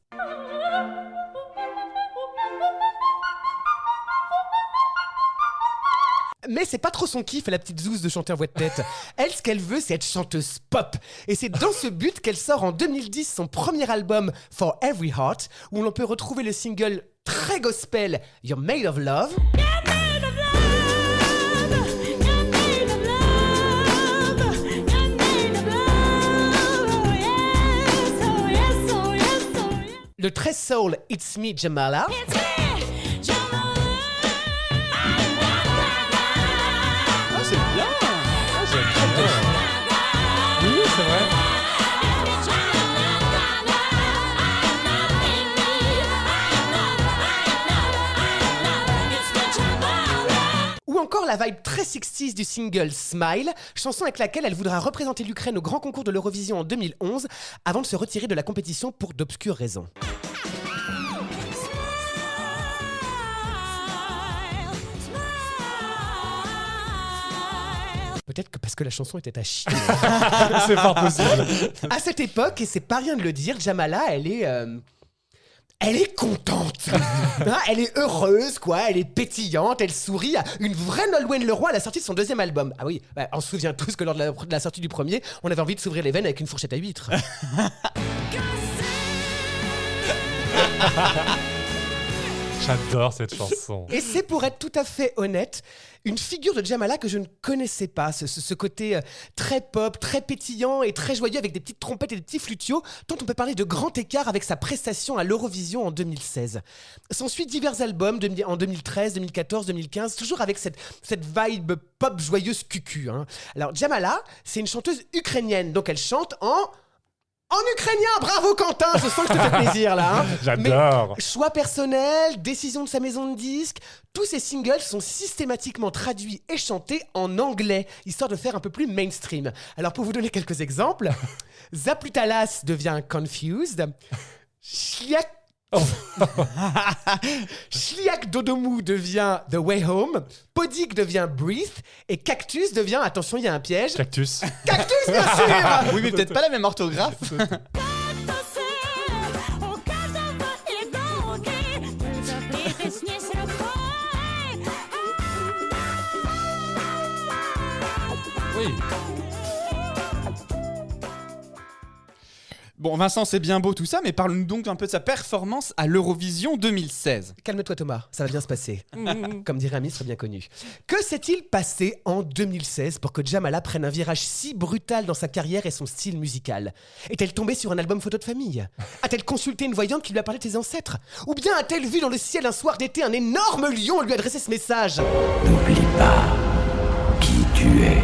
Mais c'est pas trop son kiff, la petite zouze de chanter en voix de tête. Elle, ce qu'elle veut, c'est être chanteuse pop. Et c'est dans ce but qu'elle sort en 2010 son premier album For Every Heart, où l'on peut retrouver le single très gospel You're Made of Love. Le très soul It's Me Jamala.
Oui, c'est vrai.
Ou encore la vibe très 60s du single Smile, chanson avec laquelle elle voudra représenter l'Ukraine au grand concours de l'Eurovision en 2011, avant de se retirer de la compétition pour d'obscures raisons. Peut-être que parce que la chanson était à chier.
C'est fort possible.
À cette époque, et c'est pas rien de le dire, Jamala, elle est contente. Elle est heureuse, quoi. Elle est pétillante, elle sourit. Une vraie Nolwenn Leroy à la sortie de son deuxième album. Ah oui, on se souvient tous que lors de la sortie du premier, on avait envie de s'ouvrir les veines avec une fourchette à huîtres.
J'adore cette chanson.
Et c'est pour être tout à fait honnête, une figure de Jamala que je ne connaissais pas. Ce côté très pop, très pétillant et très joyeux avec des petites trompettes et des petits flutios, dont on peut parler de grand écart avec sa prestation à l'Eurovision en 2016. S'ensuit divers albums en 2013, 2014, 2015, toujours avec cette vibe pop joyeuse cucu. Alors Jamala, c'est une chanteuse ukrainienne, donc elle chante en ukrainien. Bravo Quentin, je sens que je te fais plaisir là.
J'adore.
Mais choix personnel, décision de sa maison de disques, tous ces singles sont systématiquement traduits et chantés en anglais, histoire de faire un peu plus mainstream. Alors pour vous donner quelques exemples, Zaplutalas devient Confused, Shliak Dodomou devient The Way Home, Podik devient Breathe et Cactus devient, attention il y a un piège,
Cactus.
Cactus bien sûr.
Oui, mais peut-être pas la même orthographe.
Oui.
Bon, Vincent, c'est bien beau tout ça, mais parle-nous donc un peu de sa performance à l'Eurovision 2016.
Calme-toi Thomas, ça va bien se passer. Comme dirait un ministre bien connu. Que s'est-il passé en 2016 pour que Jamala prenne un virage si brutal dans sa carrière et son style musical ? Est-elle tombée sur un album photo de famille ? A-t-elle consulté une voyante qui lui a parlé de ses ancêtres ? Ou bien a-t-elle vu dans le ciel un soir d'été un énorme lion lui adresser ce message ?
N'oublie pas qui tu es.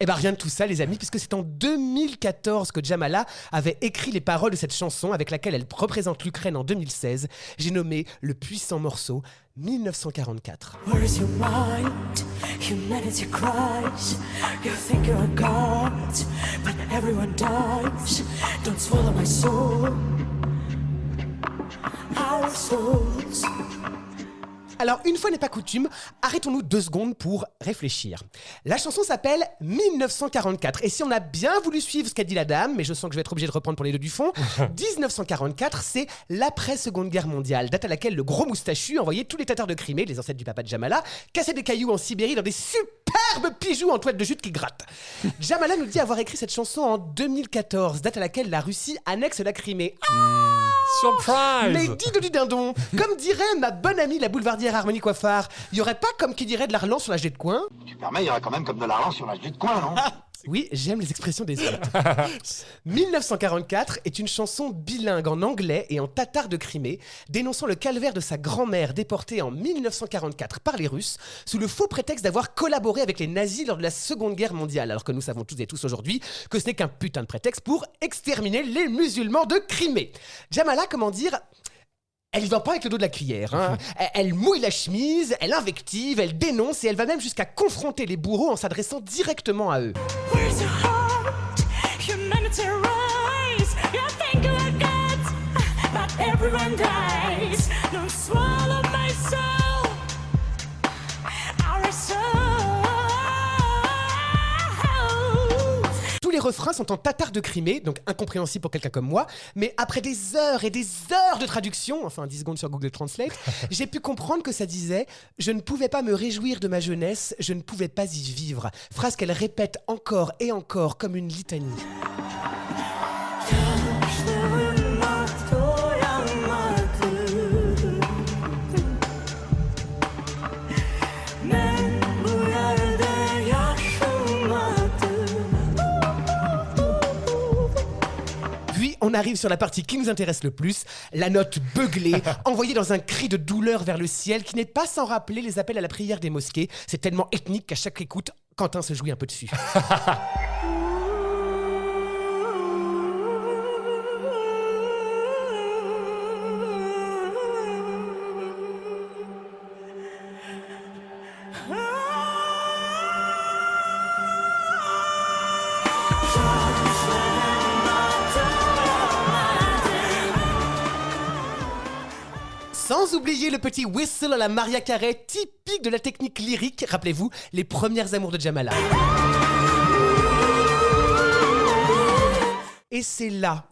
Eh ben rien de tout ça les amis, puisque c'est en 2014 que Jamala avait écrit les paroles de cette chanson avec laquelle elle représente l'Ukraine en 2016. J'ai nommé le puissant morceau 1944.
Where's your mind? humanity cries. You think you're a god, but everyone dies. Don't swallow my soul, our souls.
Alors, une fois n'est pas coutume, arrêtons-nous 2 secondes pour réfléchir. La chanson s'appelle 1944. Et si on a bien voulu suivre ce qu'a dit la dame, mais je sens que je vais être obligé de reprendre pour les deux du fond, 1944, c'est l'après-seconde guerre mondiale, date à laquelle le gros moustachu envoyait tous les Tatars de Crimée, les ancêtres du papa de Jamala, casser des cailloux en Sibérie dans des superbes pigeons en toile de jute qui grattent. Jamala nous dit avoir écrit cette chanson en 2014, date à laquelle la Russie annexe la Crimée.
Surprise!
Mais dis du dindon, comme dirait ma bonne amie la boulevardière Harmonie Coiffard, il y aurait pas comme qui dirait de l'arlan sur la jet de coin?
Tu permets, il y aurait quand même comme de l'argent sur la jet de coin, non?
Oui, j'aime les expressions des autres. 1944 est une chanson bilingue en anglais et en tatar de Crimée, dénonçant le calvaire de sa grand-mère déportée en 1944 par les Russes, sous le faux prétexte d'avoir collaboré avec les nazis lors de la Seconde Guerre mondiale, alors que nous savons toutes et tous aujourd'hui que ce n'est qu'un putain de prétexte pour exterminer les musulmans de Crimée. Jamala, comment dire... Elle y va pas avec le dos de la cuillère, hein. Elle mouille la chemise, elle invective, elle dénonce et elle va même jusqu'à confronter les bourreaux en s'adressant directement à eux.
Where's your heart? Humanity rise. You think you're gods, but everyone dies. Don't swallow my soul, our souls.
Tous les refrains sont en tatar de Crimée, donc incompréhensible pour quelqu'un comme moi, mais après des heures et des heures de traduction, enfin 10 secondes sur Google Translate, j'ai pu comprendre que ça disait « Je ne pouvais pas me réjouir de ma jeunesse, je ne pouvais pas y vivre ». Phrase qu'elle répète encore et encore comme une litanie. On arrive sur la partie qui nous intéresse le plus, la note beuglée, envoyée dans un cri de douleur vers le ciel, qui n'est pas sans rappeler les appels à la prière des mosquées. C'est tellement ethnique qu'à chaque écoute, Quentin se jouit un peu dessus. Sans oublier le petit whistle à la Maria Carey, typique de la technique lyrique, rappelez-vous, les premières amours de Jamala. Et c'est là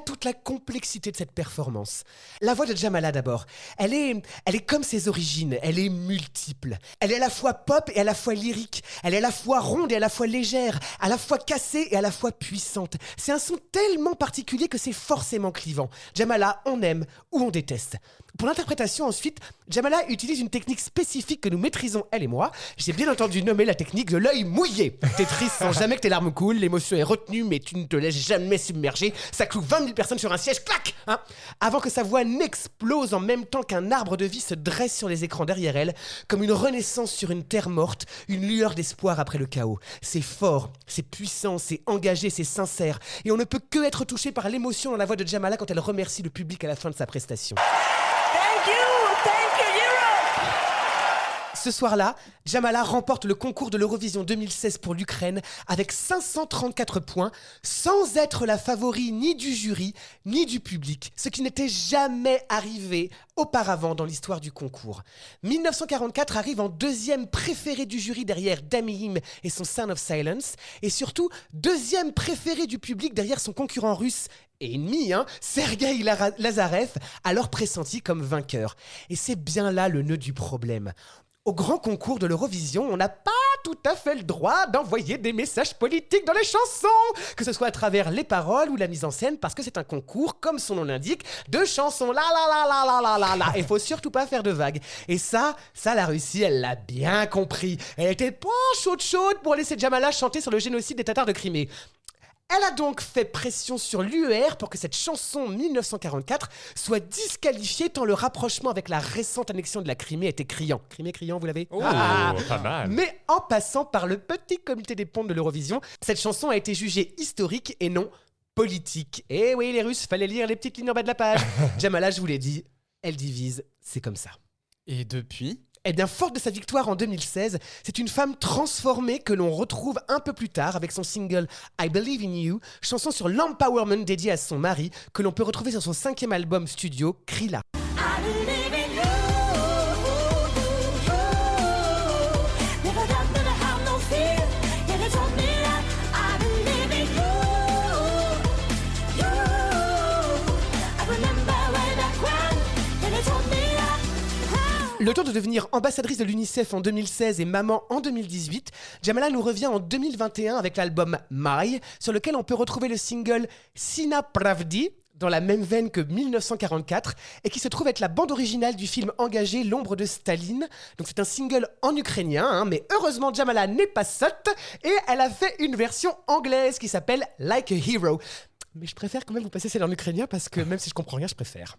toute la complexité de cette performance. La voix de Jamala d'abord, elle est comme ses origines, elle est multiple. Elle est à la fois pop et à la fois lyrique, elle est à la fois ronde et à la fois légère, à la fois cassée et à la fois puissante. C'est un son tellement particulier que c'est forcément clivant. Jamala, on aime ou on déteste. Pour l'interprétation ensuite, Jamala utilise une technique spécifique que nous maîtrisons, elle et moi. J'ai bien entendu nommer la technique de l'œil mouillé. T'es triste sans jamais que tes larmes coulent, l'émotion est retenue mais tu ne te laisses jamais submerger. Ça cloue 20 000 personnes sur un siège, clac, hein, avant que sa voix n'explose en même temps qu'un arbre de vie se dresse sur les écrans derrière elle, comme une renaissance sur une terre morte, une lueur d'espoir après le chaos. C'est fort, c'est puissant, c'est engagé, c'est sincère. Et on ne peut que être touché par l'émotion dans la voix de Jamala quand elle remercie le public à la fin de sa prestation.
Thank you, Europe!
Ce soir-là, Jamala remporte le concours de l'Eurovision 2016 pour l'Ukraine avec 534 points, sans être la favori ni du jury, ni du public, ce qui n'était jamais arrivé auparavant dans l'histoire du concours. 1944 arrive en deuxième préféré du jury derrière Dami Im et son Sound of Silence, et surtout deuxième préféré du public derrière son concurrent russe et ennemi, Sergueï Lazarev, alors pressenti comme vainqueur. Et c'est bien là le nœud du problème. Au grand concours de l'Eurovision, on n'a pas tout à fait le droit d'envoyer des messages politiques dans les chansons, que ce soit à travers les paroles ou la mise en scène, parce que c'est un concours, comme son nom l'indique, de chansons la la la la la la la la. Il faut surtout pas faire de vagues. Et ça la Russie, elle l'a bien compris. Elle était pas chaude pour laisser Jamala chanter sur le génocide des Tatars de Crimée. Elle a donc fait pression sur l'UER pour que cette chanson 1944 soit disqualifiée tant le rapprochement avec la récente annexion de la Crimée était criant. Crimée criant, vous l'avez ?
Oh, pas mal.
Mais en passant par le petit comité des pontes de l'Eurovision, cette chanson a été jugée historique et non politique. Et oui, les Russes, fallait lire les petites lignes en bas de la page. Jamala, je vous l'ai dit, elle divise, c'est comme ça.
Et depuis ?
Eh bien, forte de sa victoire en 2016, c'est une femme transformée que l'on retrouve un peu plus tard avec son single I Believe in You, chanson sur l'empowerment dédiée à son mari, que l'on peut retrouver sur son 5e album studio, Krila.
I believe in you. Never doubt that I have no fear. Yeah, they told me that I believe in you. I remember way back when. Yeah, they told me that.
Le tour de devenir ambassadrice de l'UNICEF en 2016 et maman en 2018, Jamala nous revient en 2021 avec l'album My, sur lequel on peut retrouver le single Sina Pravdi, dans la même veine que 1944, et qui se trouve être la bande originale du film engagé L'ombre de Staline. Donc c'est un single en ukrainien, mais heureusement Jamala n'est pas sotte, et elle a fait une version anglaise qui s'appelle Like a Hero. Mais je préfère quand même vous passer celle en ukrainien, parce que même si je comprends rien, je préfère.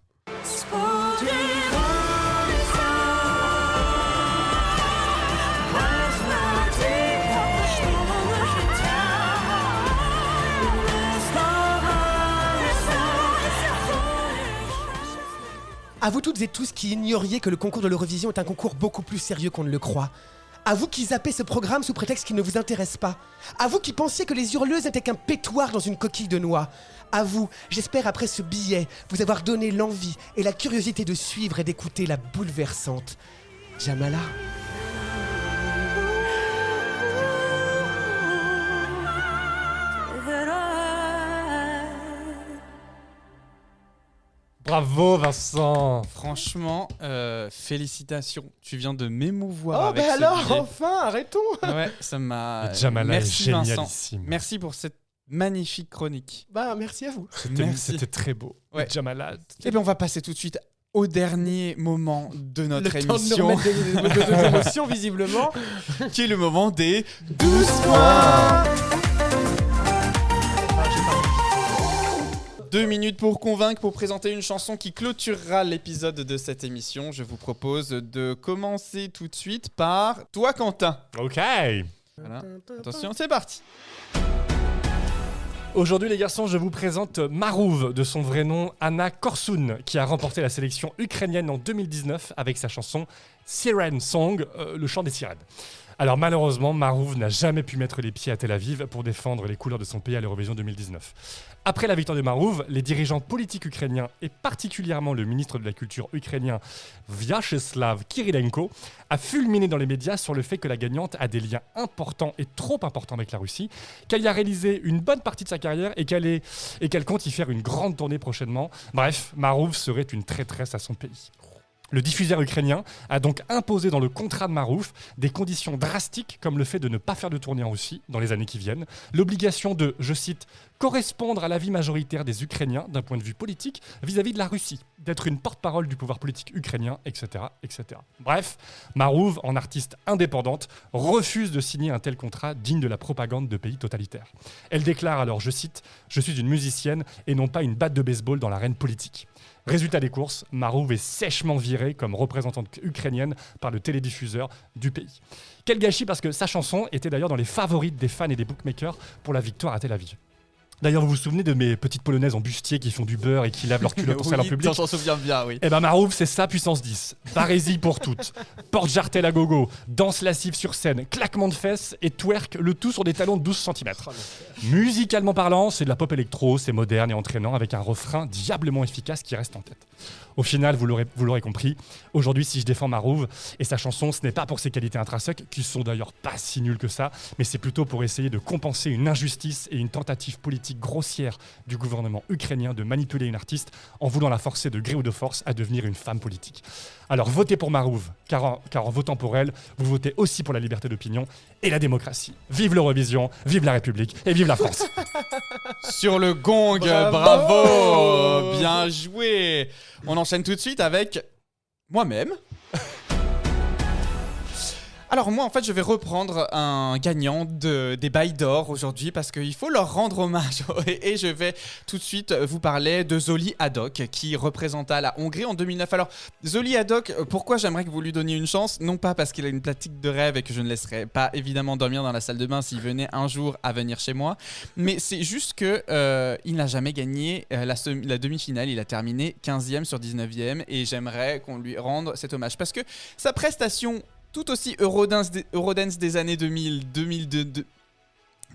À vous toutes et tous qui ignoriez que le concours de l'Eurovision est un concours beaucoup plus sérieux qu'on ne le croit. À vous qui zappez ce programme sous prétexte qu'il ne vous intéresse pas. À vous qui pensiez que les hurleuses n'étaient qu'un pétoir dans une coquille de noix. À vous, j'espère après ce billet, vous avoir donné l'envie et la curiosité de suivre et d'écouter la bouleversante Jamala.
Bravo Vincent.
Franchement, félicitations. Tu viens de m'émouvoir
Oh,
avec
ben
ce
alors,
billet.
enfin, arrêtons.
Ouais, ça m'a...
Jamala
Merci
est
Vincent.
génialissime.
Merci pour cette magnifique chronique.
Bah, merci à vous.
Merci.
C'était très beau.
Ouais.
Jamala.
Et bien on va passer tout de suite au dernier moment de notre
Le temps de nous
émission,
remettre des émotions, visiblement.
qui est le moment des 12 points. 2 minutes pour convaincre, pour présenter une chanson qui clôturera l'épisode de cette émission. Je vous propose de commencer tout de suite par toi, Quentin.
Ok.
Voilà. Attention, c'est parti.
Aujourd'hui les garçons, je vous présente Marouv, de son vrai nom Anna Korsun, qui a remporté la sélection ukrainienne en 2019 avec sa chanson Siren Song, le chant des sirènes. Alors malheureusement, Marouv n'a jamais pu mettre les pieds à Tel Aviv pour défendre les couleurs de son pays à l'Eurovision 2019. Après la victoire de Marouv, les dirigeants politiques ukrainiens et particulièrement le ministre de la Culture ukrainien Vyacheslav Kirilenko a fulminé dans les médias sur le fait que la gagnante a des liens importants et trop importants avec la Russie, qu'elle y a réalisé une bonne partie de sa carrière et qu'elle compte y faire une grande tournée prochainement. Bref, Marouv serait une traîtresse à son pays. Le diffuseur ukrainien a donc imposé dans le contrat de Marouv des conditions drastiques comme le fait de ne pas faire de tournée en Russie dans les années qui viennent, l'obligation de, je cite, correspondre à l'avis majoritaire des Ukrainiens d'un point de vue politique vis-à-vis de la Russie, d'être une porte-parole du pouvoir politique ukrainien, etc., etc. Bref, Marouv, en artiste indépendante, refuse de signer un tel contrat digne de la propagande de pays totalitaires. Elle déclare alors, je cite, « Je suis une musicienne et non pas une batte de baseball dans l'arène politique ». Résultat des courses, Marouv est sèchement virée comme représentante ukrainienne par le télédiffuseur du pays. Quel gâchis, parce que sa chanson était d'ailleurs dans les favorites des fans et des bookmakers pour la victoire à Tel Aviv. D'ailleurs, vous vous souvenez de mes petites polonaises en bustier qui font du beurre et qui lavent leur culotte au salon public ?
J'en souviens bien, oui.
Eh ben Marouv, c'est ça puissance 10. Barésie pour toutes. Porte-jartel à gogo, danse lascive sur scène, claquement de fesses et twerk, le tout sur des talons de 12 cm. Musicalement parlant, c'est de la pop électro, c'est moderne et entraînant avec un refrain diablement efficace qui reste en tête. Au final, vous l'aurez compris, aujourd'hui si je défends Marouv et sa chanson, ce n'est pas pour ses qualités intrinsèques, qui sont d'ailleurs pas si nulles que ça, mais c'est plutôt pour essayer de compenser une injustice et une tentative politique grossière du gouvernement ukrainien de manipuler une artiste en voulant la forcer de gré ou de force à devenir une femme politique. Alors votez pour Marouv, car en votant pour elle, vous votez aussi pour la liberté d'opinion et la démocratie. Vive l'Eurovision, vive la République et vive la France.
Sur le gong, bravo, bien joué. On enchaîne tout de suite avec moi-même. Alors moi en fait je vais reprendre un gagnant des Bailles d'Or aujourd'hui parce qu'il faut leur rendre hommage et je vais tout de suite vous parler de Zoli Hadok qui représenta la Hongrie en 2009. Alors Zoli Hadok, pourquoi j'aimerais que vous lui donniez une chance? Non pas parce qu'il a une pratique de rêve et que je ne laisserai pas évidemment dormir dans la salle de bain s'il venait un jour à venir chez moi, mais c'est juste que il n'a jamais gagné la demi-finale, il a terminé 15e sur 19e et j'aimerais qu'on lui rende cet hommage parce que sa prestation tout aussi Eurodance des années 2000-2002,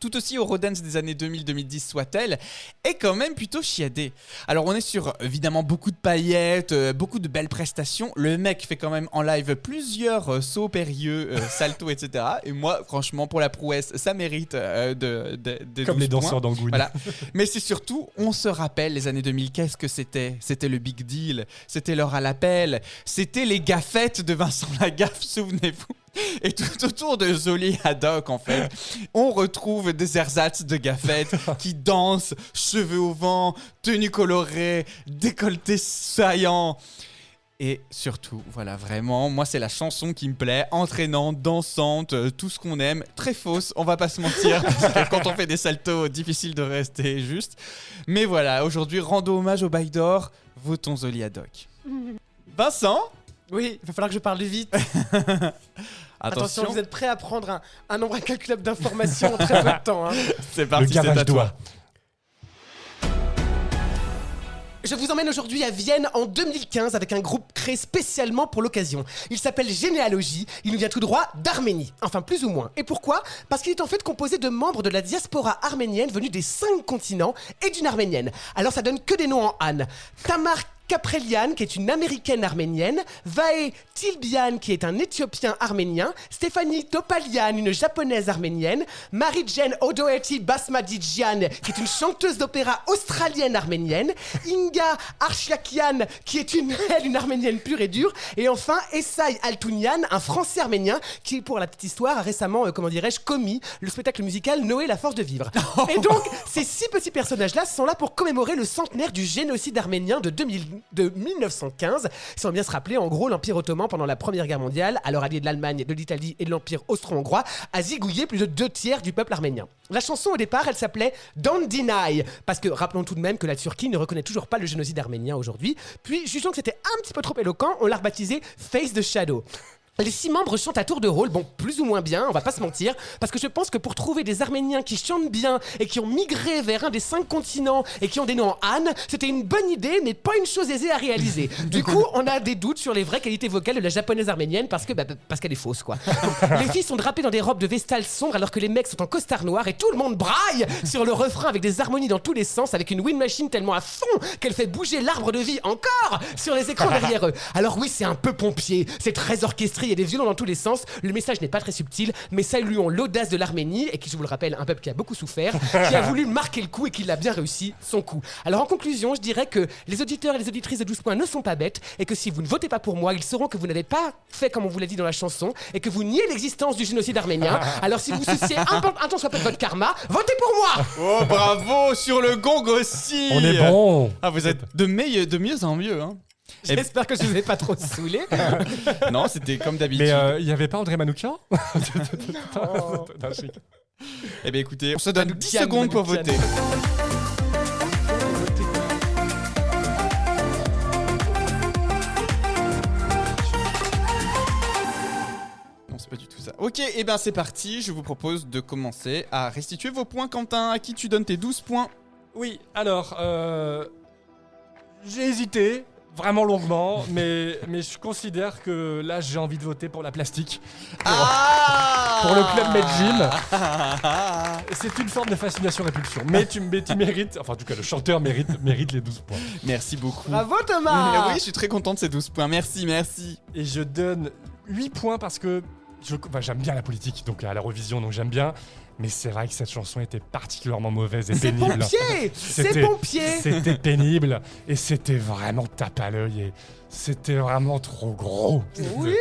tout aussi Eurodance des années 2000-2010 soit-elle, est quand même plutôt chiadée. Alors on est sur évidemment beaucoup de paillettes, beaucoup de belles prestations. Le mec fait quand même en live plusieurs sauts périlleux, saltos, etc. Et moi, franchement, pour la prouesse, ça mérite de
comme
12
les danseurs
points.
d'Angoulême.
Voilà. Mais c'est surtout, on se rappelle les années 2000, qu'est-ce que c'était? C'était le big deal, c'était l'heure à l'appel, c'était les gaffettes de Vincent Lagaffe, souvenez-vous. Et tout autour de Zoli Hadok, en fait, on retrouve des ersatz de gaffettes qui dansent, cheveux au vent, tenues colorées, décolletés saillants. Et surtout, voilà, vraiment, moi c'est la chanson qui me plaît, entraînante, dansante, tout ce qu'on aime, très fausse, on va pas se mentir, parce que quand on fait des saltos, difficile de rester juste. Mais voilà, aujourd'hui, rendons hommage au Bailles d'Or, votons Zoli Hadok. Vincent ?
Oui, il va falloir que je parle vite. Attention, vous êtes prêts à prendre un nombre incalculable d'informations en très peu de temps. Hein.
C'est parti,
Le gavage
c'est à toi.
doigt.
Je vous emmène aujourd'hui à Vienne en 2015 avec un groupe créé spécialement pour l'occasion. Il s'appelle Généalogie, il nous vient tout droit d'Arménie, enfin plus ou moins. Et pourquoi ? Parce qu'il est en fait composé de membres de la diaspora arménienne venus des 5 continents et d'une arménienne. Alors ça donne que des noms en Anne. Tamar Kaprelian, qui est une américaine arménienne, Vahe Tilbian, qui est un éthiopien arménien, Stéphanie Topalian, une japonaise arménienne, Marie-Jane Odoeti Basmadjian, qui est une chanteuse d'opéra australienne arménienne, Inga Arshakian, qui est une arménienne pure et dure, et enfin Essay Altounian, un français arménien, qui, pour la petite histoire, a récemment, commis le spectacle musical Noé, la force de vivre. Et donc, ces 6 petits personnages-là sont là pour commémorer le centenaire du génocide arménien de 1915. Si on bien se rappeler, en gros, l'Empire ottoman pendant la Première Guerre mondiale, alors allié de l'Allemagne, de l'Italie et de l'Empire austro-hongrois, a zigouillé plus de 2/3 du peuple arménien. La chanson au départ, elle s'appelait Don't Deny, parce que rappelons tout de même que la Turquie ne reconnaît toujours pas le génocide arménien aujourd'hui. Puis, jugeant que c'était un petit peu trop éloquent, on l'a rebaptisé Face the Shadow. Les 6 membres chantent à tour de rôle, bon, plus ou moins bien, on va pas se mentir, parce que je pense que pour trouver des Arméniens qui chantent bien et qui ont migré vers un des 5 continents et qui ont des noms en Anne, c'était une bonne idée, mais pas une chose aisée à réaliser. Du coup, on a des doutes sur les vraies qualités vocales de la japonaise arménienne parce qu'elle est fausse, quoi. Donc, les filles sont drapées dans des robes de vestale sombres alors que les mecs sont en costard noir et tout le monde braille sur le refrain avec des harmonies dans tous les sens, avec une wind machine tellement à fond qu'elle fait bouger l'arbre de vie encore sur les écrans derrière eux. Alors oui, c'est un peu pompier, c'est très orchestré, il y a des violons dans tous les sens, le message n'est pas très subtil, mais saluons l'audace de l'Arménie, et qui, je vous le rappelle, un peuple qui a beaucoup souffert, qui a voulu marquer le coup et qui l'a bien réussi, son coup. Alors en conclusion, je dirais que les auditeurs et les auditrices de 12 points ne sont pas bêtes, et que si vous ne votez pas pour moi, ils sauront que vous n'avez pas fait comme on vous l'a dit dans la chanson, et que vous niez l'existence du génocide arménien. Alors si vous souciez un tant soit peu de votre karma, votez pour moi.
Oh bravo, sur le gong aussi.
On est bon.
Ah, vous êtes de mieux en mieux, hein.
J'espère que je vous ai pas trop saoulé.
Non, c'était comme d'habitude.
Mais il n'y avait pas André Manoukian? Non,
Eh bien écoutez, on se donne 10
Manoukian,
secondes pour
Manoukian.
voter. Non, c'est pas du tout ça. Ok, et ben c'est parti, je vous propose de commencer à restituer vos points. Quentin, à qui tu donnes tes 12 points?
Oui, alors, j'ai hésité vraiment longuement, mais je considère que là, j'ai envie de voter pour la plastique. Pour le Club Med Gym. C'est une forme de fascination-répulsion. Mais tu mérites, enfin en tout cas, le chanteur mérite les 12 points.
Merci beaucoup.
Bravo Thomas.
Oui, je suis très content de ces 12 points. Merci.
Et je donne 8 points parce que j'aime bien la politique, donc à l'Eurovision, donc j'aime bien. Mais c'est vrai que cette chanson était particulièrement mauvaise et pénible.
C'est pompier.
C'était pénible et c'était vraiment tape à l'œil et c'était vraiment trop gros.
Oui,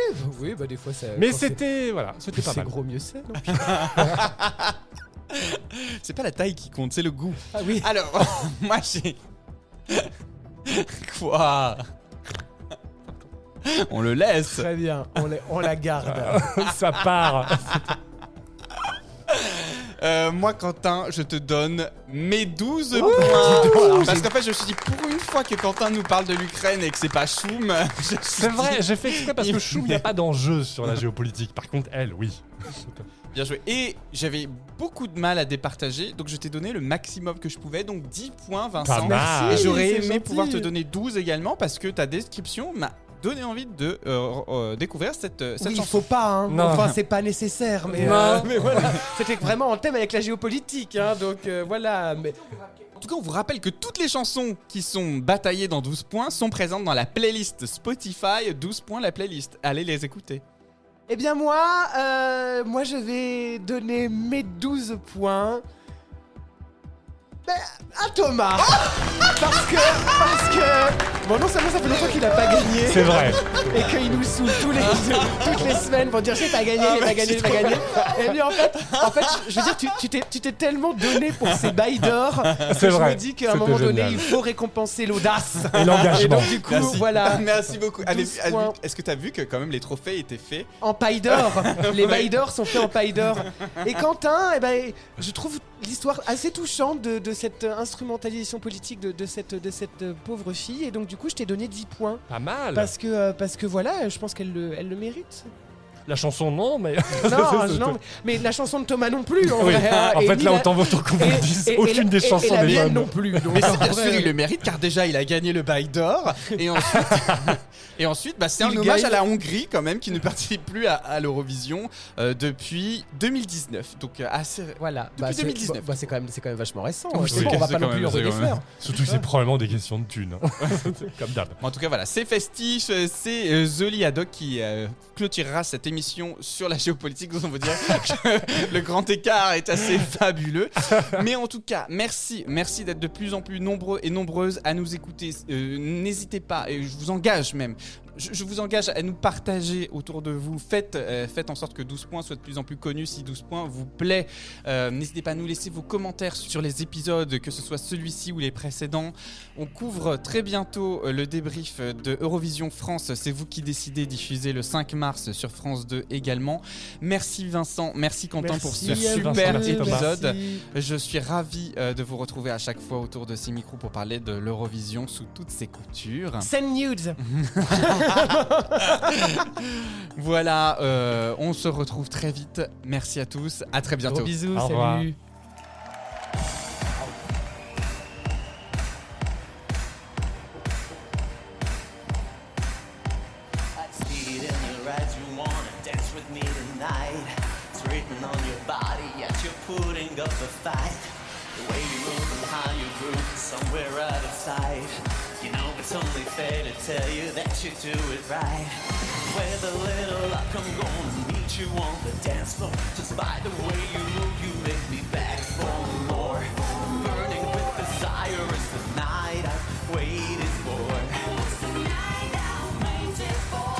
des fois ça.
Mais c'était pas
c'est
mal.
gros, mieux c'est. Non
C'est pas la taille qui compte, c'est le goût.
Ah oui.
Alors, moi j'ai... Quoi? On le laisse.
Très bien, on la garde.
Ça part.
Moi, Quentin, je te donne mes 12
dis
points.
donc, alors,
Parce qu'en fait, je me suis dit, pour une fois que Quentin nous parle de l'Ukraine et que c'est pas Choum,
C'est vrai, j'ai fait exprès parce que Choum, il n'y a pas d'enjeu sur la géopolitique. Par contre, elle, oui.
Bien joué. Et j'avais beaucoup de mal à départager, donc je t'ai donné le maximum que je pouvais, donc 10 points, Vincent.
Pas mal.
Et j'aurais
C'est
aimé
gentil.
pouvoir te donner 12 également, parce que ta description m'a donné envie de découvrir cette
Oui, il
chanson.
faut pas, hein.
Non.
Enfin, c'est pas nécessaire, mais,
Non.
mais voilà. C'était vraiment en thème avec la géopolitique, hein, donc voilà. Mais...
En tout cas, on vous rappelle que toutes les chansons qui sont bataillées dans 12 points sont présentes dans la playlist Spotify, 12 points la playlist. Allez les écouter.
Eh bien moi je vais donner mes 12 points à Thomas. parce que bon, non seulement ça fait longtemps qu'il n'a pas gagné,
C'est vrai.
et qu'il nous saoule toutes les semaines pour dire j'ai pas gagné, j'ai pas gagné, j'ai pas gagné. Et bien en fait, je veux dire, tu t'es tellement donné pour ces bails d'or
C'est
que je
vrai.
me dis qu'à un
C'était
moment donné,
génial.
il faut récompenser l'audace.
Et l'engagement.
Et donc du coup,
Merci.
voilà.
Merci beaucoup. Allez,
12 points.
est-ce que tu as vu que quand même les trophées étaient faits?
En paille d'or. Les bails d'or sont faits en paille d'or. Et Quentin, eh ben, je trouve l'histoire assez touchante de cette instrumentalisation politique de cette pauvre fille. Et donc du coup, je t'ai donné 10 points.
Pas mal.
Parce que voilà, je pense qu'elle le mérite.
La chanson, non, mais.
Non, mais la chanson de Thomas non plus. En
Oui.
vrai, hein.
En
Et
fait,
ni
là,
la-
autant qu'on vous dise, aucune des chansons
et la
n'est
mienne
bonne.
non plus. Donc,
Mais
en
c'est bien
vrai,
sûr, il le mérite car déjà il a gagné le bail d'or et ensuite bah, c'est un
Il
hommage
gagne.
à la Hongrie quand même qui ne participe plus à l'Eurovision depuis 2019. Donc assez
Voilà.
Depuis 2019.
C'est quand même vachement récent.
Oui,
C'est bon, on va
c'est
pas
quand
non plus
même-
le
c'est quand
redéfaire.
Surtout que c'est probablement des questions de thunes. hein. Comme d'hab.
En tout cas, voilà, c'est festif. C'est Zoli Haddock qui clôturera cette émission sur la géopolitique. Donc, on veut dire que le grand écart est assez fabuleux. Mais en tout cas, merci d'être de plus en plus nombreux et nombreuses à nous écouter. N'hésitez pas, et je vous engage même. Je vous engage à nous partager autour de vous. Faites en sorte que 12 points soit de plus en plus connu si 12 points vous plaît. N'hésitez pas à nous laisser vos commentaires sur les épisodes, que ce soit celui-ci ou les précédents. On couvre très bientôt le débrief de Eurovision France. C'est vous qui décidez, diffuser le 5 mars sur France 2 également. Merci Vincent, merci Quentin pour ce
Merci à vous,
super
Merci Thomas.
épisode.
merci.
Je suis ravi de vous retrouver à chaque fois autour de ces micros pour parler de l'Eurovision sous toutes ses coutures.
Send nudes.
Voilà, on se retrouve très vite. Merci à tous, à très bientôt.
Gros bisous,
Au revoir.
salut.
I see it in your eyes, you wanna dance with me tonight. It's written on your body, yet you're putting up a fight. The way you move and how you groove, somewhere out of sight. You know it's only fair to tell you that you do it right. With a little luck, I'm gonna meet you on the dance floor. Just by the way you move, you make me beg for more. Burning with desire is the night I've waited for.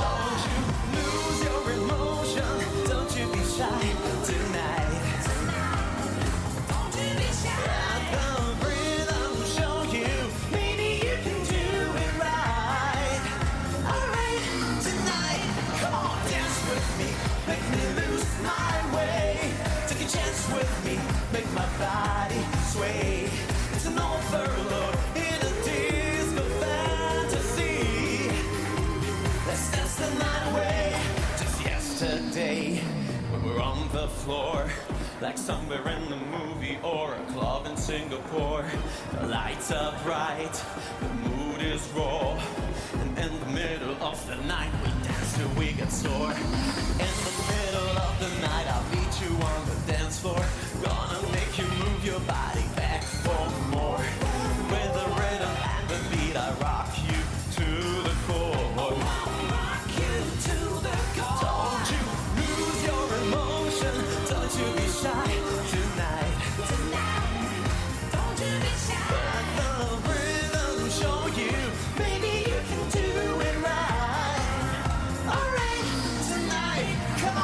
Don't you lose your emotion, don't you be shy tonight. Let the rhythm show you, maybe you can do it right. Alright, tonight, come on, dance with me, make me lose my way. Take a chance with me, make my body sway. It's an overload in a disco fantasy. Let's dance the night away. Just yesterday, when we're on the floor, like somewhere in a movie or a club in Singapore. The lights are bright, the mood is raw, and in the middle of the night we dance till we get sore. In the middle of the night I'll meet you on the dance floor. Gonna make you move your body back for more. With the rhythm and the beat I rock you to the core. Don't you lose your emotion, don't you be shy tonight. Let the rhythm show you, maybe you can do it right. Alright, tonight, come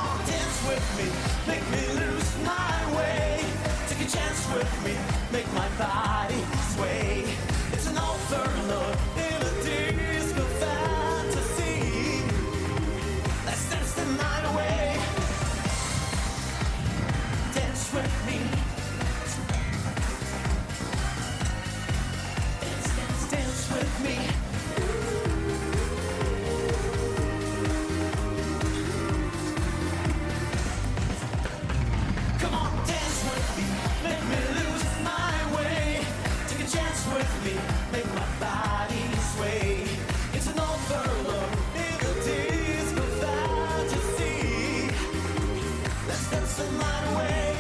that's the modern way.